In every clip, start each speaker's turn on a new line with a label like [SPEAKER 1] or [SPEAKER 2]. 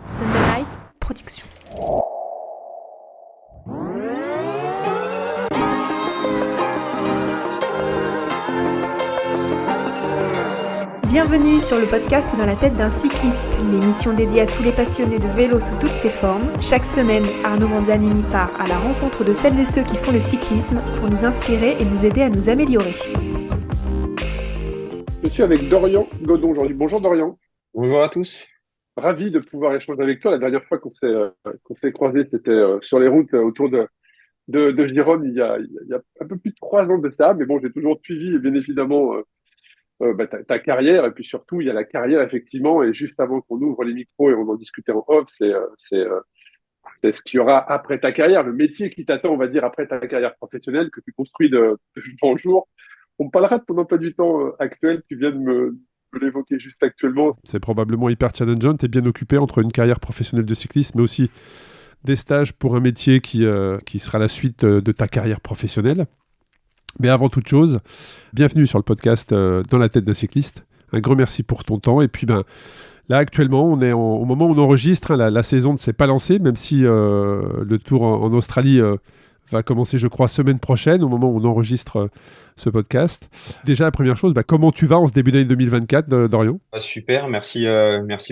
[SPEAKER 1] Sunderlight Production. Bienvenue sur le podcast Dans la tête d'un cycliste, l'émission dédiée à tous les passionnés de vélo sous toutes ses formes. Chaque semaine, Arnaud Manzanini part à la rencontre de celles et ceux qui font le cyclisme pour nous inspirer et nous aider à nous améliorer.
[SPEAKER 2] Je suis avec Dorian Godon aujourd'hui. Bonjour Dorian.
[SPEAKER 3] Bonjour à tous.
[SPEAKER 2] Ravi de pouvoir échanger avec toi. La dernière fois qu'on s'est croisés, c'était sur les routes autour de Gironde il y a un peu plus de 3 ans de ça. Mais bon, j'ai toujours suivi bien évidemment ta carrière. Et puis surtout, il y a la carrière effectivement. Et juste avant qu'on ouvre les micros et on en discutait en off, c'est ce qu'il y aura après ta carrière, le métier qui t'attend, on va dire, après ta carrière professionnelle que tu construis de jour en jour. On parlera de ton emploi du temps actuel. Tu viens de l'évoquer juste actuellement.
[SPEAKER 4] C'est probablement hyper challengeant. Tu es bien occupé entre une carrière professionnelle de cycliste, mais aussi des stages pour un métier qui sera la suite de ta carrière professionnelle. Mais avant toute chose, bienvenue sur le podcast Dans la tête d'un cycliste. Un grand merci pour ton temps. Et puis, là, actuellement, on est au moment où on enregistre. La saison ne s'est pas lancée, même si le tour en Australie va commencer, je crois, semaine prochaine, au moment où on enregistre ce podcast. Déjà, la première chose, comment tu vas en ce début d'année 2024, Dorian ?
[SPEAKER 3] Super, merci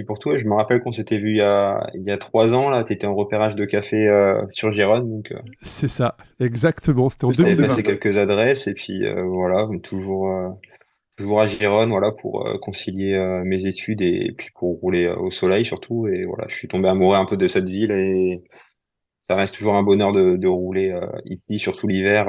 [SPEAKER 3] pour tout. Et je me rappelle qu'on s'était vu il y a 3 ans, là, tu étais en repérage de café sur Gironde. Donc,
[SPEAKER 4] C'est ça, exactement, c'était en
[SPEAKER 3] j'avais
[SPEAKER 4] 2020.
[SPEAKER 3] passé quelques adresses et puis voilà, toujours à Gironde, voilà, pour concilier mes études et puis pour rouler au soleil surtout. Et voilà, je suis tombé amoureux un peu de cette ville et ça reste toujours un bonheur de rouler ici, surtout l'hiver.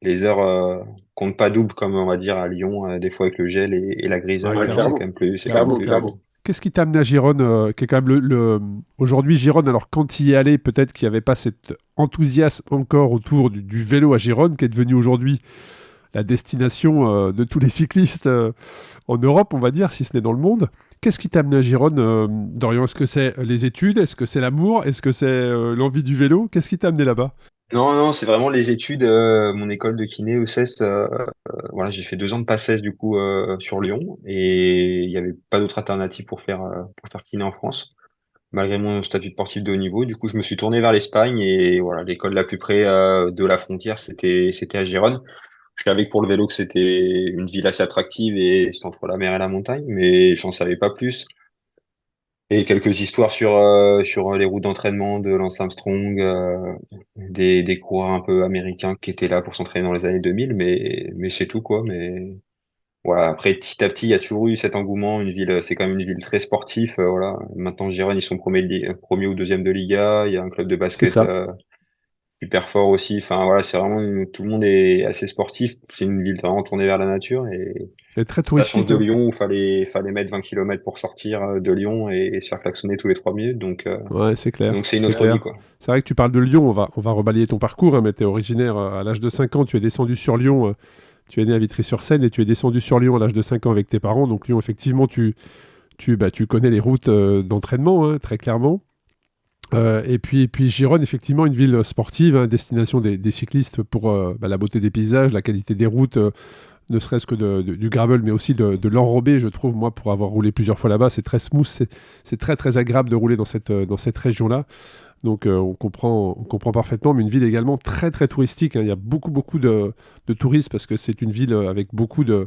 [SPEAKER 3] Les heures comptent pas double comme on va dire à Lyon, des fois avec le gel et la grisaille,
[SPEAKER 4] Ouais,
[SPEAKER 3] c'est
[SPEAKER 4] clairement.
[SPEAKER 3] quand même c'est quand
[SPEAKER 2] Clairement,
[SPEAKER 3] même plus
[SPEAKER 2] clairement.
[SPEAKER 4] Qu'est-ce qui t'a amené à Gironde, qui est quand même aujourd'hui Gironde, alors quand tu y es allé, peut-être qu'il n'y avait pas cet enthousiasme encore autour du vélo à Gironde, qui est devenu aujourd'hui la destination de tous les cyclistes en Europe, on va dire, si ce n'est dans le monde. Qu'est-ce qui t'a amené à Gironde, Dorian ? Est-ce que c'est les études ? Est-ce que c'est l'amour ? Est-ce que c'est l'envie du vélo ? Qu'est-ce qui t'a amené là-bas ?
[SPEAKER 3] Non, c'est vraiment les études, mon école de kiné ECES. Voilà, j'ai fait 2 ans de PACES du coup sur Lyon et il n'y avait pas d'autre alternative pour faire kiné en France, malgré mon statut de sportif de haut niveau. Du coup, je me suis tourné vers l'Espagne et voilà, l'école la plus près de la frontière, c'était à Gérone. Je savais que pour le vélo que c'était une ville assez attractive et c'était entre la mer et la montagne, mais j'en savais pas plus. Et quelques histoires sur les routes d'entraînement de Lance Armstrong, des coureurs un peu américains qui étaient là pour s'entraîner dans les années 2000, mais c'est tout, quoi. Mais voilà, après, petit à petit, il y a toujours eu cet engouement. Une ville, c'est quand même une ville très sportive. Voilà. Maintenant, Gironne, ils sont premiers ou deuxième de Liga. Il y a un club de
[SPEAKER 4] C'est
[SPEAKER 3] basket
[SPEAKER 4] ça.
[SPEAKER 3] super fort aussi. Enfin, voilà, c'est vraiment tout le monde est assez sportif. C'est une ville vraiment tournée vers la nature et
[SPEAKER 4] C'est très
[SPEAKER 3] la chance
[SPEAKER 4] touristique.
[SPEAKER 3] de Lyon où fallait mettre 20 kilomètres pour sortir de Lyon et se faire klaxonner tous les 3 minutes.
[SPEAKER 4] Ouais, c'est clair.
[SPEAKER 3] Donc c'est une
[SPEAKER 4] C'est
[SPEAKER 3] autre vie,
[SPEAKER 4] clair.
[SPEAKER 3] quoi.
[SPEAKER 4] C'est vrai que tu parles de Lyon, on va rebalayer ton parcours, mais tu es originaire à l'âge de 5 ans, tu es descendu sur Lyon, tu es né à Vitry-sur-Seine et tu es descendu sur Lyon à l'âge de 5 ans avec tes parents. Donc Lyon, effectivement, tu connais les routes d'entraînement, hein, très clairement. Et puis Gironde, effectivement, une ville sportive, hein, destination des cyclistes pour la beauté des paysages, la qualité des routes, ne serait-ce que du gravel, mais aussi de l'enrobé, je trouve, moi, pour avoir roulé plusieurs fois là-bas, c'est très smooth, c'est très très agréable de rouler dans cette région-là. Donc on comprend parfaitement, mais une ville également très très touristique, hein. Il y a beaucoup beaucoup de touristes parce que c'est une ville avec beaucoup de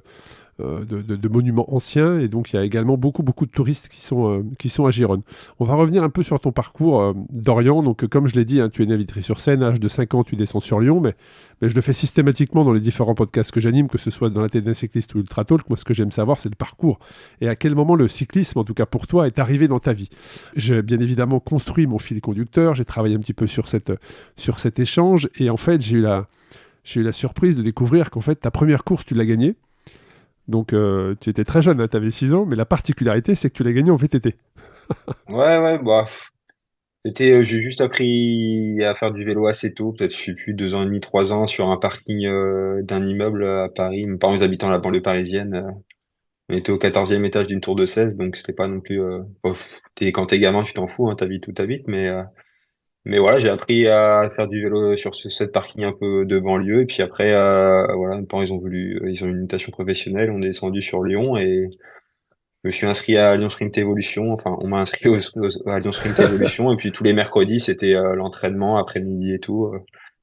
[SPEAKER 4] monuments anciens, et donc il y a également beaucoup beaucoup de touristes qui sont à Gironde. On va revenir un peu sur ton parcours, Dorian. Donc comme je l'ai dit, hein, tu es né à Vitry-sur-Seine, à l'âge de 5 ans tu descends sur Lyon, mais je le fais systématiquement dans les différents podcasts que j'anime, que ce soit dans la tête d'un cycliste ou Ultra Talk. Moi, ce que j'aime savoir, c'est le parcours et à quel moment le cyclisme, en tout cas pour toi, est arrivé dans ta vie. J'ai bien évidemment construit mon fil conducteur, j'ai travaillé un petit peu sur cet échange, et en fait j'ai eu la surprise de découvrir qu'en fait ta première course tu l'as gagnée. Donc tu étais très jeune, hein, tu avais 6 ans, mais la particularité c'est que tu l'as gagné en VTT.
[SPEAKER 3] Ouais, bah, j'ai juste appris à faire du vélo assez tôt, peut-être, je sais plus, 2 ans et demi, 3 ans, sur un parking d'un immeuble à Paris. Mes parents, ils habitent dans la banlieue parisienne. On était au 14e étage d'une tour de 16, donc c'était pas non plus. Quand t'es gamin, tu t'en fous, hein, t'habites où t'habites, mais voilà, j'ai appris à faire du vélo sur cette parking un peu de banlieue. Et puis après, voilà, mes parents, ils ont eu une mutation professionnelle. On est descendu sur Lyon et je me suis inscrit à Lyon Sprint Evolution. Enfin, on m'a inscrit à Lyon Sprint Evolution. Et puis tous les mercredis, c'était l'entraînement après-midi et tout.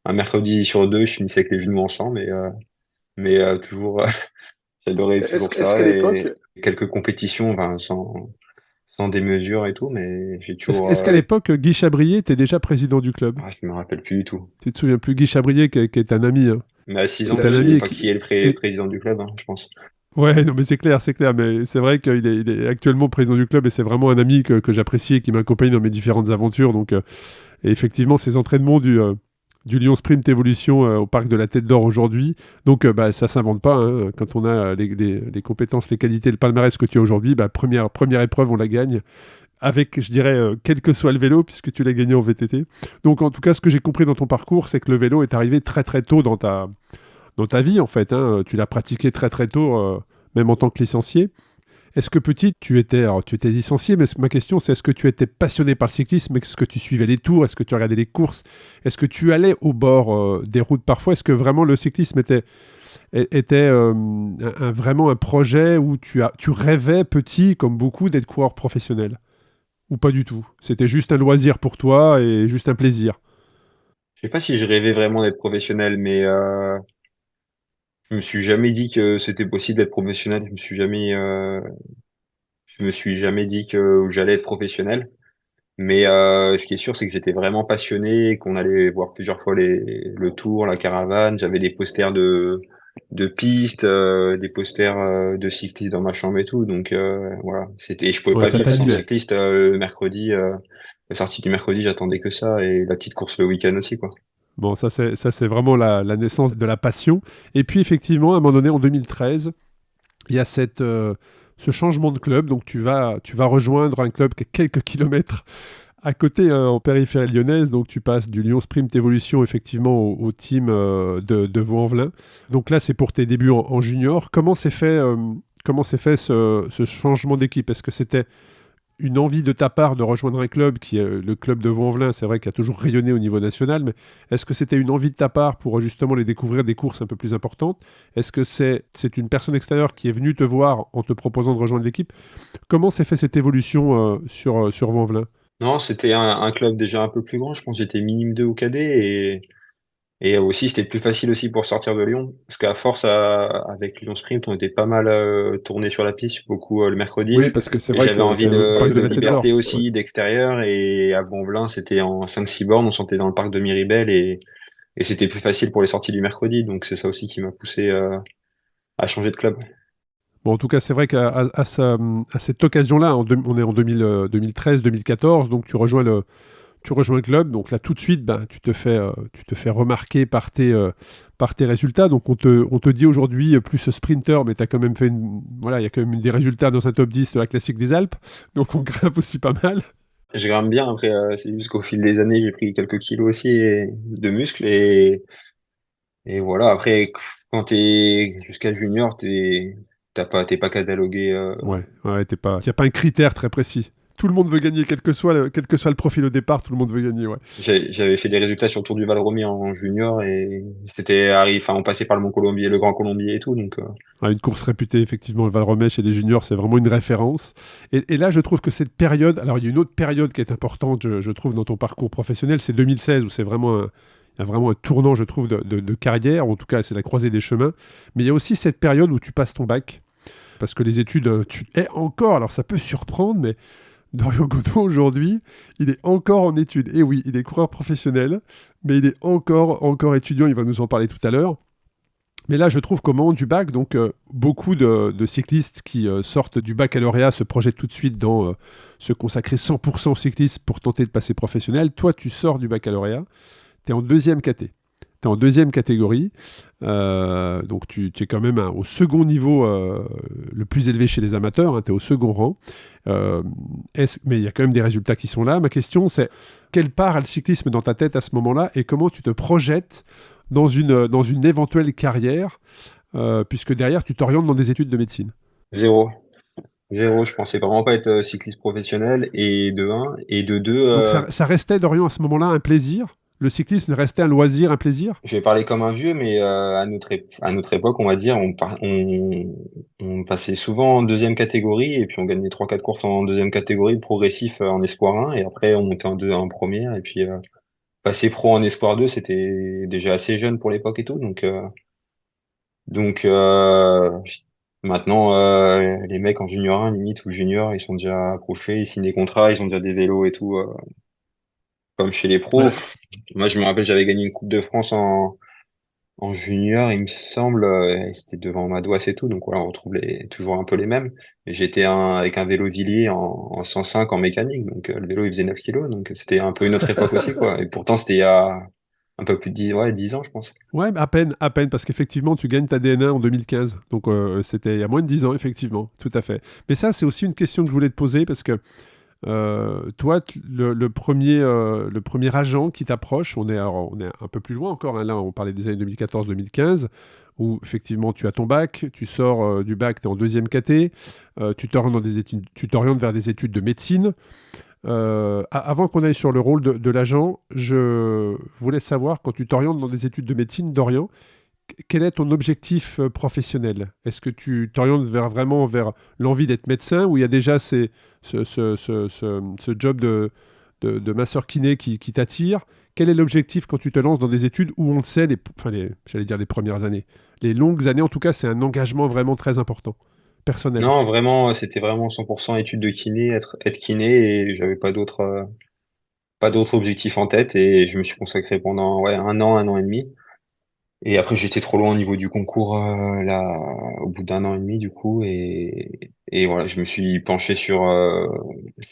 [SPEAKER 3] Un mercredi sur deux, je finissais avec les genoux ensemble. Mais toujours, j'adorais toujours
[SPEAKER 2] Est-ce qu'à
[SPEAKER 3] ça.
[SPEAKER 2] l'époque,
[SPEAKER 3] Et quelques compétitions, enfin, sans démesure et tout. Mais j'ai toujours...
[SPEAKER 4] Est-ce qu'à l'époque, Guy Chabrier était déjà président du club?
[SPEAKER 3] je me rappelle plus du tout.
[SPEAKER 4] Tu te souviens plus, Guy Chabrier, qui est un ami, hein,
[SPEAKER 3] Mais à 6
[SPEAKER 4] qui
[SPEAKER 3] ans,
[SPEAKER 4] est un
[SPEAKER 3] je
[SPEAKER 4] ami
[SPEAKER 3] sais
[SPEAKER 4] et
[SPEAKER 3] pas qui est le président du club, hein, je pense.
[SPEAKER 4] Ouais, non, mais c'est clair, mais c'est vrai qu'il est actuellement président du club et c'est vraiment un ami que j'apprécie et qui m'accompagne dans mes différentes aventures. Donc, et effectivement, ces entraînements du Lyon Sprint Evolution au parc de la Tête d'Or aujourd'hui, donc bah, ça s'invente pas, hein. Quand on a les compétences, les qualités, le palmarès que tu as aujourd'hui, bah, première épreuve, on la gagne. Avec, je dirais, quel que soit le vélo, puisque tu l'as gagné en VTT. Donc, en tout cas, ce que j'ai compris dans ton parcours, c'est que le vélo est arrivé très très tôt dans ta vie, en fait, hein. Tu l'as pratiqué très très tôt, même en tant que licencié. Est-ce que petit, alors, tu étais licencié, mais ma question, c'est est-ce que tu étais passionné par le cyclisme? Est-ce que tu suivais les tours? Est-ce que tu regardais les courses? Est-ce que tu allais au bord des routes parfois? Est-ce que vraiment le cyclisme était vraiment un projet où tu rêvais petit, comme beaucoup, d'être coureur professionnel? Ou pas du tout? C'était juste un loisir pour toi et juste un plaisir?
[SPEAKER 3] Je sais pas si je rêvais vraiment d'être professionnel, mais je me suis jamais dit que c'était possible d'être professionnel. Je me suis jamais dit que j'allais être professionnel. Mais ce qui est sûr, c'est que j'étais vraiment passionné, qu'on allait voir plusieurs fois le Tour, la caravane. J'avais des posters de pistes, des posters de cyclistes dans ma chambre et tout. Donc voilà, je pouvais
[SPEAKER 4] Ouais,
[SPEAKER 3] pas
[SPEAKER 4] ça
[SPEAKER 3] vivre sans
[SPEAKER 4] t'animait.
[SPEAKER 3] cycliste. Le mercredi, la sortie du mercredi, j'attendais que ça et la petite course le week-end aussi, quoi.
[SPEAKER 4] Bon, ça c'est vraiment la naissance de la passion. Et puis effectivement, à un moment donné, en 2013, il y a ce changement de club. Donc tu vas rejoindre un club qui est quelques kilomètres à côté, hein, en périphérie lyonnaise. Donc tu passes du Lyon Sprint Evolution effectivement au team de Vaux-en-Velin. Donc là, c'est pour tes débuts en junior. Comment s'est fait ce changement d'équipe? Est-ce que c'était une envie de ta part de rejoindre un club qui est le club de Vaux-en-Velin, c'est vrai qu'il a toujours rayonné au niveau national, mais est-ce que c'était une envie de ta part pour justement les découvrir des courses un peu plus importantes? Est-ce que c'est une personne extérieure qui est venue te voir en te proposant de rejoindre l'équipe? Comment s'est fait cette évolution sur Vaux-en-Velin?
[SPEAKER 3] Non, c'était un club déjà un peu plus grand. Je pense que j'étais minime 2 au cadet et aussi c'était plus facile aussi pour sortir de Lyon parce qu'à force avec Lyon Sprint, on était pas mal tourné sur la piste, beaucoup le mercredi.
[SPEAKER 4] Oui, parce que c'est
[SPEAKER 3] Et
[SPEAKER 4] vrai
[SPEAKER 3] j'avais
[SPEAKER 4] que
[SPEAKER 3] envie
[SPEAKER 4] c'est au parc de
[SPEAKER 3] de
[SPEAKER 4] la Tête d'Or.
[SPEAKER 3] liberté
[SPEAKER 4] Ouais.
[SPEAKER 3] aussi, d'extérieur. Et à Bonvelin, c'était en 5-6 bornes. On sortait dans le parc de Miribel et c'était plus facile pour les sorties du mercredi. Donc c'est ça aussi qui m'a poussé à changer de club.
[SPEAKER 4] Bon, en tout cas, c'est vrai qu'à cette occasion-là, on est en 2013-2014, donc tu rejoins le club, donc là tout de suite, ben, tu te fais remarquer par tes résultats. Donc on te dit aujourd'hui plus sprinter, mais tu as quand même voilà, il y a quand même des résultats dans un top 10 de la classique des Alpes, donc on grimpe aussi pas mal.
[SPEAKER 3] Je grimpe bien. Après, c'est juste qu'au fil des années, j'ai pris quelques kilos aussi de muscles et voilà. Après, quand t'es jusqu'à junior, t'es pas catalogué.
[SPEAKER 4] Ouais, ouais, il n'y a pas un critère très précis. Tout le monde veut gagner, quel que soit le profil au départ, tout le monde veut gagner, ouais.
[SPEAKER 3] J'avais fait des résultats sur le Tour du Val-Romy en junior et enfin, on passait par le Mont Colombier, le Grand Colombier et tout, donc.
[SPEAKER 4] Ouais, une course réputée, effectivement, le Val-Romeix chez les juniors, c'est vraiment une référence. Et là, je trouve que cette période, alors il y a une autre période qui est importante, je trouve, dans ton parcours professionnel, c'est 2016, où il y a vraiment un tournant, je trouve, de carrière, en tout cas, c'est la croisée des chemins. Mais il y a aussi cette période où tu passes ton bac, parce que les études, tu es encore, alors ça peut surprendre, mais Dorian Godot, aujourd'hui, il est encore en études. Et oui, il est coureur professionnel, mais il est encore étudiant, il va nous en parler tout à l'heure. Mais là, je trouve qu'au moment du bac, donc beaucoup de cyclistes qui sortent du baccalauréat se projettent tout de suite dans se consacrer 100% au cyclisme pour tenter de passer professionnel. Toi, tu sors du baccalauréat, tu es en deuxième caté. Tu es en deuxième catégorie, donc tu es quand même au second niveau le plus élevé chez les amateurs, hein, tu es au second rang. Mais il y a quand même des résultats qui sont là. Ma question, c'est quelle part a le cyclisme dans ta tête à ce moment-là et comment tu te projettes dans une éventuelle carrière, puisque derrière, tu t'orientes dans des études de médecine?
[SPEAKER 3] Zéro. Zéro, je pensais vraiment pas être cycliste professionnel, et de un, et de deux,
[SPEAKER 4] Donc ça restait, Dorian, à ce moment-là, un plaisir, Le cyclisme restait un loisir, un plaisir?
[SPEAKER 3] Je vais parler comme un vieux, mais à notre époque, on va dire, on passait souvent en deuxième catégorie et puis on gagnait trois quatre courses en deuxième catégorie, progressif en espoir 1 et après on montait en première et puis passer pro en espoir 2, c'était déjà assez jeune pour l'époque et tout, donc maintenant les mecs en junior 1 limite ou junior, ils sont déjà approchés, ils signent des contrats, ils ont déjà des vélos et tout, comme chez les pros.
[SPEAKER 4] Ouais.
[SPEAKER 3] Moi, je me rappelle, j'avais gagné une Coupe de France en junior, il me semble, c'était devant Madouas et tout, donc voilà, on retrouve toujours un peu les mêmes. Et j'étais avec un vélo Villiers en 105 en mécanique, donc le vélo il faisait 9 kilos, donc c'était un peu une autre époque aussi, quoi. Et pourtant, c'était il y a un peu plus de 10, ouais, 10 ans, je pense.
[SPEAKER 4] Ouais, à peine, parce qu'effectivement, tu gagnes ta DN1 en 2015. Donc, c'était il y a moins de 10 ans, effectivement, tout à fait. Mais ça, c'est aussi une question que je voulais te poser, parce que toi, le premier agent qui t'approche, on est un peu plus loin encore, hein, là, on parlait des années 2014-2015, où effectivement, tu as ton bac, tu sors du bac, tu es en deuxième caté, tu t'orientes vers des études de médecine. Avant qu'on aille sur le rôle de l'agent, je voulais savoir, quand tu t'orientes dans des études de médecine, Dorian, quel est ton objectif professionnel? Est-ce que tu t'orientes vraiment vers l'envie d'être médecin ou il y a déjà ce job de masseur kiné qui t'attire? Quel est l'objectif quand tu te lances dans des études où on le sait, j'allais dire les premières années, les longues années en tout cas, c'est un engagement vraiment très important, personnel.
[SPEAKER 3] Non, vraiment, c'était vraiment 100% études de kiné, être kiné, et j'avais pas d'autre objectif en tête, et je me suis consacré pendant, ouais, un an et demi. Et après, j'étais trop loin au niveau du concours, là, au bout d'un an et demi, du coup, et voilà, je me suis penché sur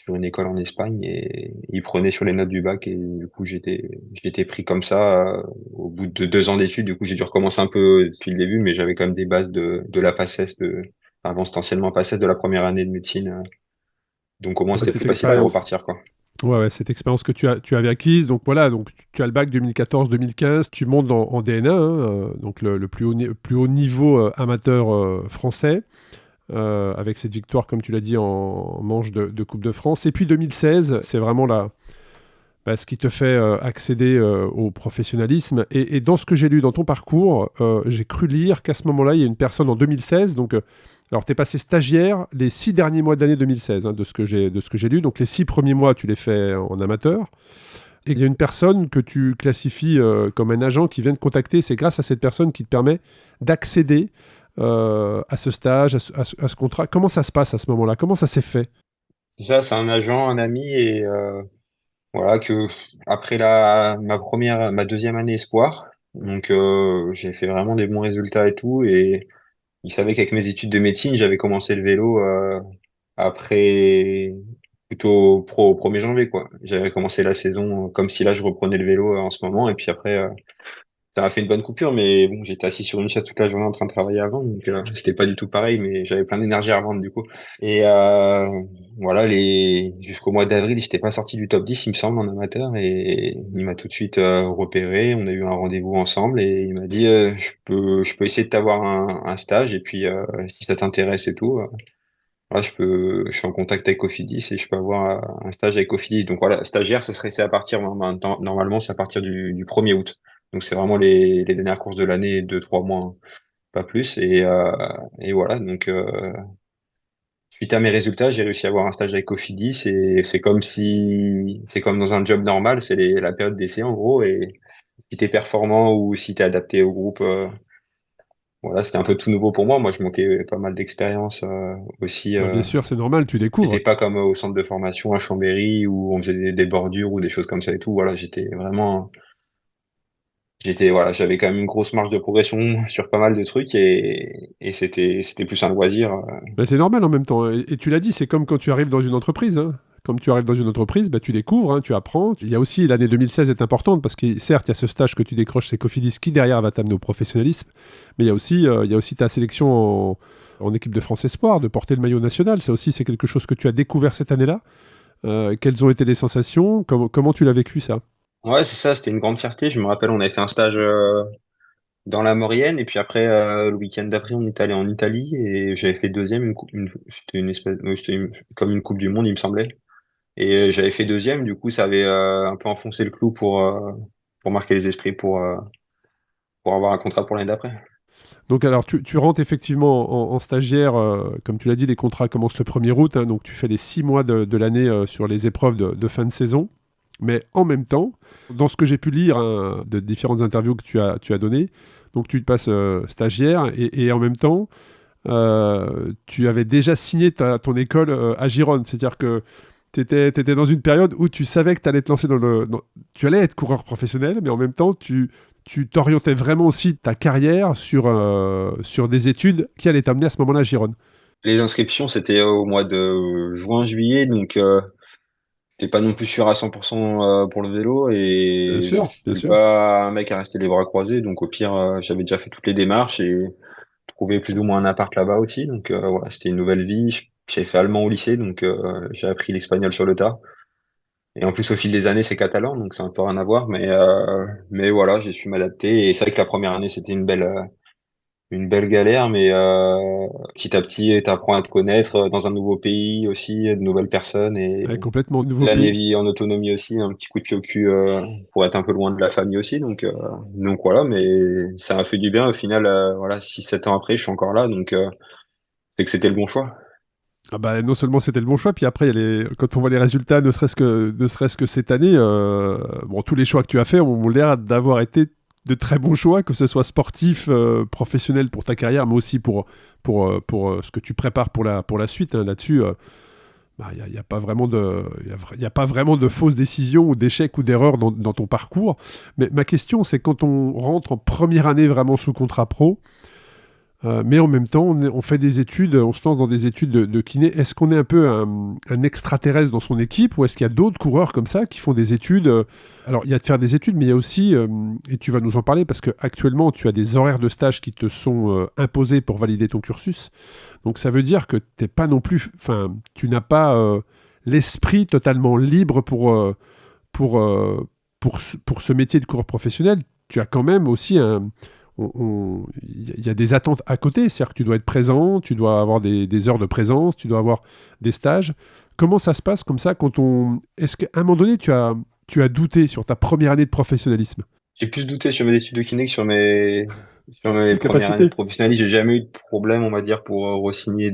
[SPEAKER 3] une école en Espagne, et ils prenaient sur les notes du bac, et du coup, j'étais pris comme ça, au bout de 2 ans d'études. Du coup, j'ai dû recommencer un peu depuis le début, mais j'avais quand même des bases de la PACES, avant, c'était anciennement PACES de la première année de médecine, donc au moins,
[SPEAKER 4] Ouais,
[SPEAKER 3] c'était
[SPEAKER 4] cette
[SPEAKER 3] plus facile à y
[SPEAKER 4] expérience.
[SPEAKER 3] repartir, quoi.
[SPEAKER 4] Ouais, ouais, cette expérience que tu avais acquise. Donc voilà, donc tu as le bac 2014-2015, tu montes en DNA, hein, donc le plus haut niveau amateur français, avec cette victoire, comme tu l'as dit, en manche de Coupe de France. Et puis 2016, c'est vraiment ce qui te fait accéder au professionnalisme. Et dans ce que j'ai lu dans ton parcours, j'ai cru lire qu'à ce moment-là, il y a une personne en 2016. Donc, alors, tu es passé stagiaire les 6 derniers mois de l'année 2016, hein, de ce que j'ai lu. Donc, les 6 premiers mois, tu les fais en amateur. Et il y a une personne que tu classifies comme un agent qui vient te contacter. C'est grâce à cette personne qui te permet d'accéder à ce stage, à ce contrat. Comment ça se passe à ce moment-là? Comment ça s'est fait?
[SPEAKER 3] Ça, c'est un agent, un ami, et voilà que après ma deuxième année espoir, donc j'ai fait vraiment des bons résultats et tout, et il savait qu'avec mes études de médecine, j'avais commencé le vélo après plutôt au 1er janvier, quoi. J'avais commencé la saison comme si là je reprenais le vélo en ce moment, et puis après ça m'a fait une bonne coupure, mais bon, j'étais assis sur une chaise toute la journée en train de travailler avant, donc c'était pas du tout pareil, mais j'avais plein d'énergie à revendre du coup. Et voilà, jusqu'au mois d'avril, j'étais pas sorti du top 10, il me semble, en amateur, et il m'a tout de suite repéré. On a eu un rendez-vous ensemble, et il m'a dit je peux essayer de t'avoir un stage, et puis si ça t'intéresse et tout, voilà, je suis en contact avec Cofidis et je peux avoir un stage avec Cofidis. Donc voilà, stagiaire, c'est à partir, normalement, c'est à partir du 1er août. Donc c'est vraiment les dernières courses de l'année, 2, 3 mois, hein, pas plus. Et voilà, donc suite à mes résultats, j'ai réussi à avoir un stage avec Cofidis, et c'est comme dans un job normal, c'est la période d'essai en gros, et si t'es performant ou si t'es adapté au groupe, voilà, c'était un peu tout nouveau pour moi. Moi, je manquais pas mal d'expérience aussi.
[SPEAKER 4] Bah, bien sûr, c'est normal, tu
[SPEAKER 3] J'étais
[SPEAKER 4] découvres.
[SPEAKER 3] pas comme au centre de formation à Chambéry où on faisait des bordures ou des choses comme ça et tout. Voilà, voilà, j'avais quand même une grosse marge de progression sur pas mal de trucs, et c'était plus un loisir.
[SPEAKER 4] Bah, c'est normal en même temps, hein. Et tu l'as dit, c'est comme quand tu arrives dans une entreprise, hein. Comme tu arrives dans une entreprise, bah, tu découvres, hein, tu apprends. Il y a aussi, l'année 2016 est importante parce que certes, il y a ce stage que tu décroches, c'est Cofidis qui derrière va t'amener au professionnalisme. Mais il y a aussi ta sélection en équipe de France Espoir, de porter le maillot national. Ça aussi, c'est quelque chose que tu as découvert cette année-là. Quelles ont été les sensations? Comment tu l'as vécu ça?
[SPEAKER 3] Ouais, c'est ça, c'était une grande fierté. Je me rappelle, on avait fait un stage dans la Maurienne, et puis après, le week-end d'après, on est allé en Italie, et j'avais fait deuxième, c'était une espèce, comme une Coupe du Monde, il me semblait. Et j'avais fait deuxième, du coup, ça avait un peu enfoncé le clou pour marquer les esprits pour avoir un contrat pour l'année d'après.
[SPEAKER 4] Donc alors tu rentres effectivement en stagiaire, comme tu l'as dit, les contrats commencent le 1er août, hein, donc tu fais les 6 mois de l'année sur les épreuves de fin de saison. Mais en même temps, dans ce que j'ai pu lire hein, de différentes interviews que tu as données, donc tu te passes stagiaire et en même temps, tu avais déjà signé ton école à Gironne. C'est-à-dire que tu étais dans une période où tu savais que tu allais te lancer tu allais être coureur professionnel, mais en même temps, tu t'orientais vraiment aussi ta carrière sur des études qui allaient t'amener à ce moment-là à Gironne.
[SPEAKER 3] Les inscriptions, c'était au mois de juin-juillet, donc t'es pas non plus sûr à 100% pour le vélo
[SPEAKER 4] Bien
[SPEAKER 3] et
[SPEAKER 4] sûr,
[SPEAKER 3] je
[SPEAKER 4] bien
[SPEAKER 3] suis
[SPEAKER 4] sûr.
[SPEAKER 3] pas un mec à rester les bras croisés, donc au pire, j'avais déjà fait toutes les démarches et trouvé plus ou moins un appart là-bas aussi, donc voilà, c'était une nouvelle vie. J'avais fait allemand au lycée, donc j'ai appris l'espagnol sur le tas. Et en plus, au fil des années, c'est catalan, donc c'est un peu rien à voir, mais voilà, j'ai su m'adapter. Et c'est vrai que la première année, c'était une belle galère, mais petit à petit, t'apprends à te connaître dans un nouveau pays aussi, de nouvelles personnes, et
[SPEAKER 4] Ouais, complètement nouveau
[SPEAKER 3] l'année
[SPEAKER 4] pays.
[SPEAKER 3] vie en autonomie aussi, un petit coup de pied au cul pour être un peu loin de la famille aussi. Donc voilà, mais ça m'a fait du bien. Au final, voilà, 6-7 ans après, je suis encore là, donc c'est que c'était le bon choix.
[SPEAKER 4] Ah bah, non seulement c'était le bon choix, puis après, quand on voit les résultats, ne serait-ce que cette année, bon, tous les choix que tu as faits ont l'air d'avoir été de très bons choix, que ce soit sportif, professionnel pour ta carrière, mais aussi pour ce que tu prépares pour la suite. Hein. Là-dessus, il y a pas vraiment y a pas vraiment de fausses décisions ou d'échecs ou d'erreurs dans ton parcours. Mais ma question, c'est quand on rentre en première année vraiment sous contrat pro, mais en même temps, on fait des études, on se lance dans des études de kiné. Est-ce qu'on est un peu un extraterrestre dans son équipe ou est-ce qu'il y a d'autres coureurs comme ça qui font des études Alors, il y a de faire des études, mais il y a aussi, et tu vas nous en parler, parce qu'actuellement, tu as des horaires de stage qui te sont imposés pour valider ton cursus. Donc, ça veut dire que t'es pas non plus, enfin, tu n'as pas l'esprit totalement libre pour, pour ce métier de coureur professionnel. Tu as quand même aussi il y a des attentes à côté, c'est-à-dire que tu dois être présent, tu dois avoir des heures de présence, tu dois avoir des stages. Comment ça se passe comme ça Est-ce qu'à un moment donné, tu as douté sur ta première année de professionnalisme?
[SPEAKER 3] J'ai plus douté sur mes études de kiné que sur mes
[SPEAKER 4] Tes
[SPEAKER 3] premières années de
[SPEAKER 4] capacités?
[SPEAKER 3] professionnalisme. J'ai jamais eu de problème, on va dire, pour re-signer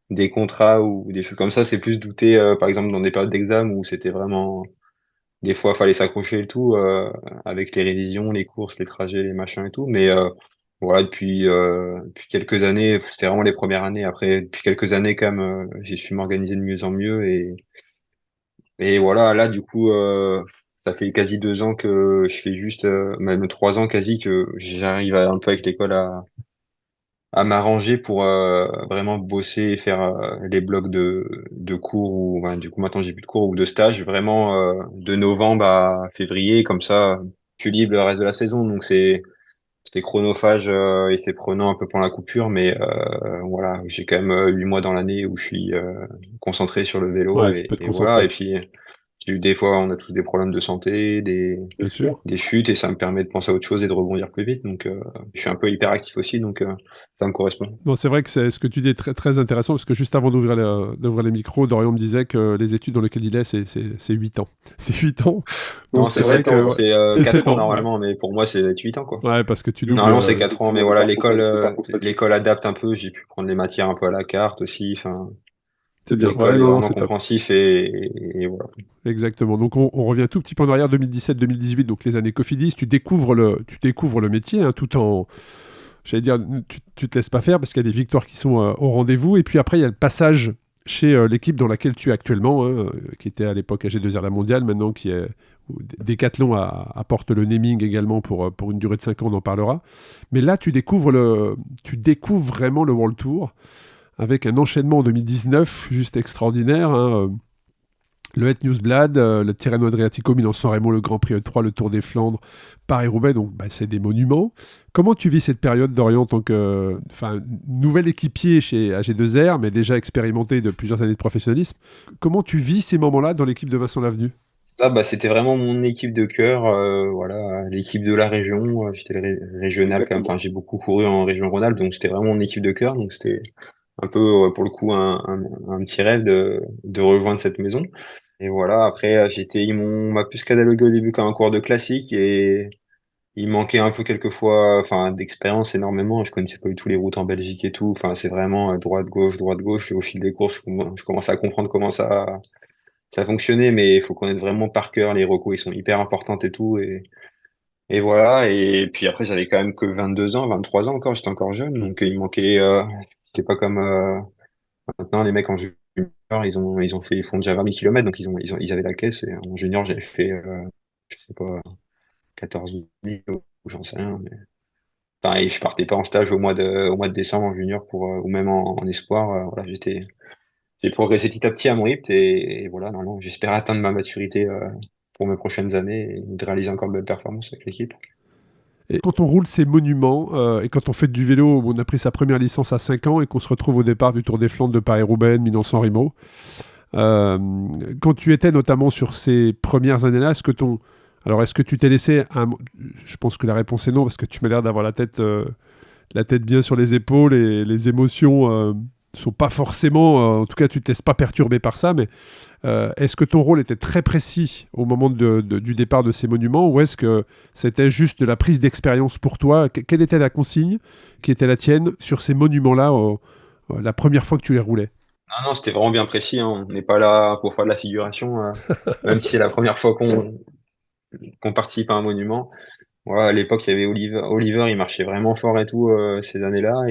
[SPEAKER 3] des contrats ou des choses comme ça. C'est plus douter, par exemple, dans des périodes d'examen où c'était vraiment, des fois, fallait s'accrocher et tout, avec les révisions, les courses, les trajets, les machins et tout. Mais voilà, depuis quelques années, c'était vraiment les premières années. Après, depuis quelques années, quand même, j'ai su m'organiser de mieux en mieux et voilà, là, du coup, ça fait quasi 2 ans que je fais juste, même 3 ans quasi, que j'arrive un peu avec l'école à m'arranger pour vraiment bosser et faire les blocs de cours ou ouais, du coup maintenant j'ai plus de cours ou de stage vraiment de novembre à février, comme ça je suis libre le reste de la saison, donc c'est chronophage et c'est prenant un peu pour la coupure, mais voilà, j'ai quand même 8 mois dans l'année où je suis concentré sur le vélo
[SPEAKER 4] Ouais, tu peux
[SPEAKER 3] et,
[SPEAKER 4] te
[SPEAKER 3] et voilà,
[SPEAKER 4] concentrer,
[SPEAKER 3] et puis des fois on a tous des problèmes de santé,
[SPEAKER 4] bien sûr.
[SPEAKER 3] des chutes, et ça me permet de penser à autre chose et de rebondir plus vite. Donc, je suis un peu hyperactif aussi, donc ça me correspond.
[SPEAKER 4] Bon, c'est vrai que ce que tu dis est très, très intéressant, parce que juste avant d'ouvrir les micros, Dorian me disait que les études dans lesquelles il est, c'est 8 ans. C'est 8 ans,
[SPEAKER 3] Non,
[SPEAKER 4] donc
[SPEAKER 3] c'est
[SPEAKER 4] c'est vrai
[SPEAKER 3] 7 ans,
[SPEAKER 4] que ouais,
[SPEAKER 3] c'est
[SPEAKER 4] c'est
[SPEAKER 3] 4
[SPEAKER 4] 7
[SPEAKER 3] ans
[SPEAKER 4] ans, ouais.
[SPEAKER 3] normalement, mais pour moi, c'est 8 ans, quoi.
[SPEAKER 4] Ouais, parce que tu doubles.
[SPEAKER 3] Normalement, c'est 4 ans, mais
[SPEAKER 2] Effectivement,
[SPEAKER 3] voilà, l'école
[SPEAKER 2] le parcours s'ajuste.
[SPEAKER 3] l'école adapte un peu. J'ai pu prendre les matières un peu à la carte aussi. Enfin,
[SPEAKER 4] C'est bien. Ouais,
[SPEAKER 3] l'école est
[SPEAKER 4] non, non,
[SPEAKER 3] vraiment
[SPEAKER 4] c'est top.
[SPEAKER 3] compréhensif et voilà.
[SPEAKER 4] Exactement. Donc on revient tout petit peu en arrière, 2017-2018, donc les années Cofidis. Tu découvres le métier, hein, tout en, j'allais dire, tu te laisses pas faire parce qu'il y a des victoires qui sont au rendez-vous. Et puis après, il y a le passage chez l'équipe dans laquelle tu es actuellement, hein, qui était à l'époque AG2R La Mondiale, maintenant qui est où Decathlon apporte le naming également pour une durée de 5 ans, on en parlera. Mais là, tu découvres vraiment le World Tour avec un enchaînement en 2019 juste extraordinaire. Hein, le Het Newsblad, le Tirreno Adriatico, Milan-San Remo, le Grand Prix E3, le Tour des Flandres, Paris-Roubaix, donc c'est des monuments. Comment tu vis cette période, Dorian, en tant que nouvel équipier chez AG2R, mais déjà expérimenté de plusieurs années de professionnalisme? Comment tu vis ces moments-là dans l'équipe de Vincent Lavenu?
[SPEAKER 3] Là, bah, c'était vraiment mon équipe de cœur, voilà, l'équipe de la région. J'étais le régional quand même. Enfin,
[SPEAKER 2] Exactement.
[SPEAKER 3] j'ai beaucoup couru en région Rhône-Alpes, donc c'était vraiment mon équipe de cœur. Donc c'était un peu, pour le coup, un petit rêve de rejoindre cette maison. Et voilà, après, m'a plus catalogué au début comme un coureur de classique et il manquait un peu quelquefois, enfin, d'expérience énormément. Je connaissais pas du tout les routes en Belgique et tout. Enfin, c'est vraiment droite, gauche. Et au fil des courses, je commence à comprendre comment ça fonctionnait, mais il faut connaître vraiment par cœur les recos. Ils sont hyper importantes et tout. Et voilà. Et puis après, j'avais quand même que 22 ans, 23 ans encore. J'étais encore jeune. Donc, il manquait, c'était pas comme, maintenant, les mecs en junior, ils font déjà 20 000 km, donc ils avaient la caisse. Et en junior, j'avais fait, je sais pas, 14 000 ou j'en sais rien. Enfin, et je partais pas en stage au mois de décembre en junior ou même en espoir. Voilà, j'ai progressé petit à petit à mon rythme et voilà, normalement, j'espère atteindre ma maturité pour mes prochaines années et de réaliser encore de belles performances avec l'équipe.
[SPEAKER 4] Et quand on roule ces monuments et quand on fait du vélo, on a pris sa première licence à 5 ans et qu'on se retrouve au départ du Tour des Flandres de Paris-Roubaix, Milan-San Remo, quand tu étais notamment sur ces premières années-là, est-ce que tu t'es laissé Je pense que la réponse est non, parce que tu m'as l'air d'avoir la tête bien sur les épaules et les émotions sont pas forcément... en tout cas, tu te laisses pas perturber par ça, mais est-ce que ton rôle était très précis au moment du départ de ces monuments ou est-ce que c'était juste de la prise d'expérience pour toi? Quelle était la consigne qui était la tienne sur ces monuments-là la première fois que tu les roulais?
[SPEAKER 3] Non, non, c'était vraiment bien précis, hein. On n'est pas là pour faire de la figuration, même si c'est la première fois qu'on participe à un monument. Ouais, à l'époque, il y avait Oliver, il marchait vraiment fort et tout ces années-là.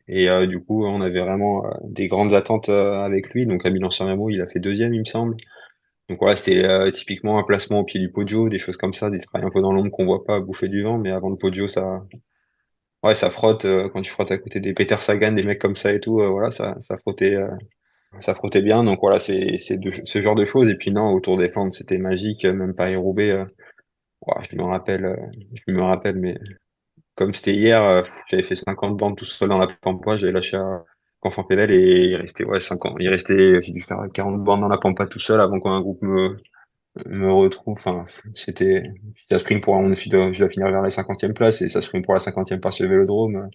[SPEAKER 3] Et du coup, on avait vraiment des grandes attentes avec lui. Donc à Milan-San Remo, il a fait deuxième, il me semble. Donc voilà, c'était typiquement un placement au pied du Poggio, des choses comme ça, des trails un peu dans l'ombre qu'on voit pas bouffer du vent. Mais avant le Poggio, ouais, ça frotte. Quand tu frottes à côté des Peter Sagan, des mecs comme ça et tout, voilà, ça frottait bien. Donc voilà, ce genre de choses. Et puis non, autour des Flandres, c'était magique. Même Paris-Roubaix, ouah, je me rappelle, mais comme c'était hier, j'avais fait 50 bandes tout seul dans la pampa, j'avais lâché à Canfin-Pédel et il restait, ouais, 50, j'ai dû faire 40 bandes dans la pampa tout seul avant qu'un groupe me retrouve. Enfin, ça sprint je dois finir vers la 50e place et ça sprint pour la 50e place sur le Vélodrome.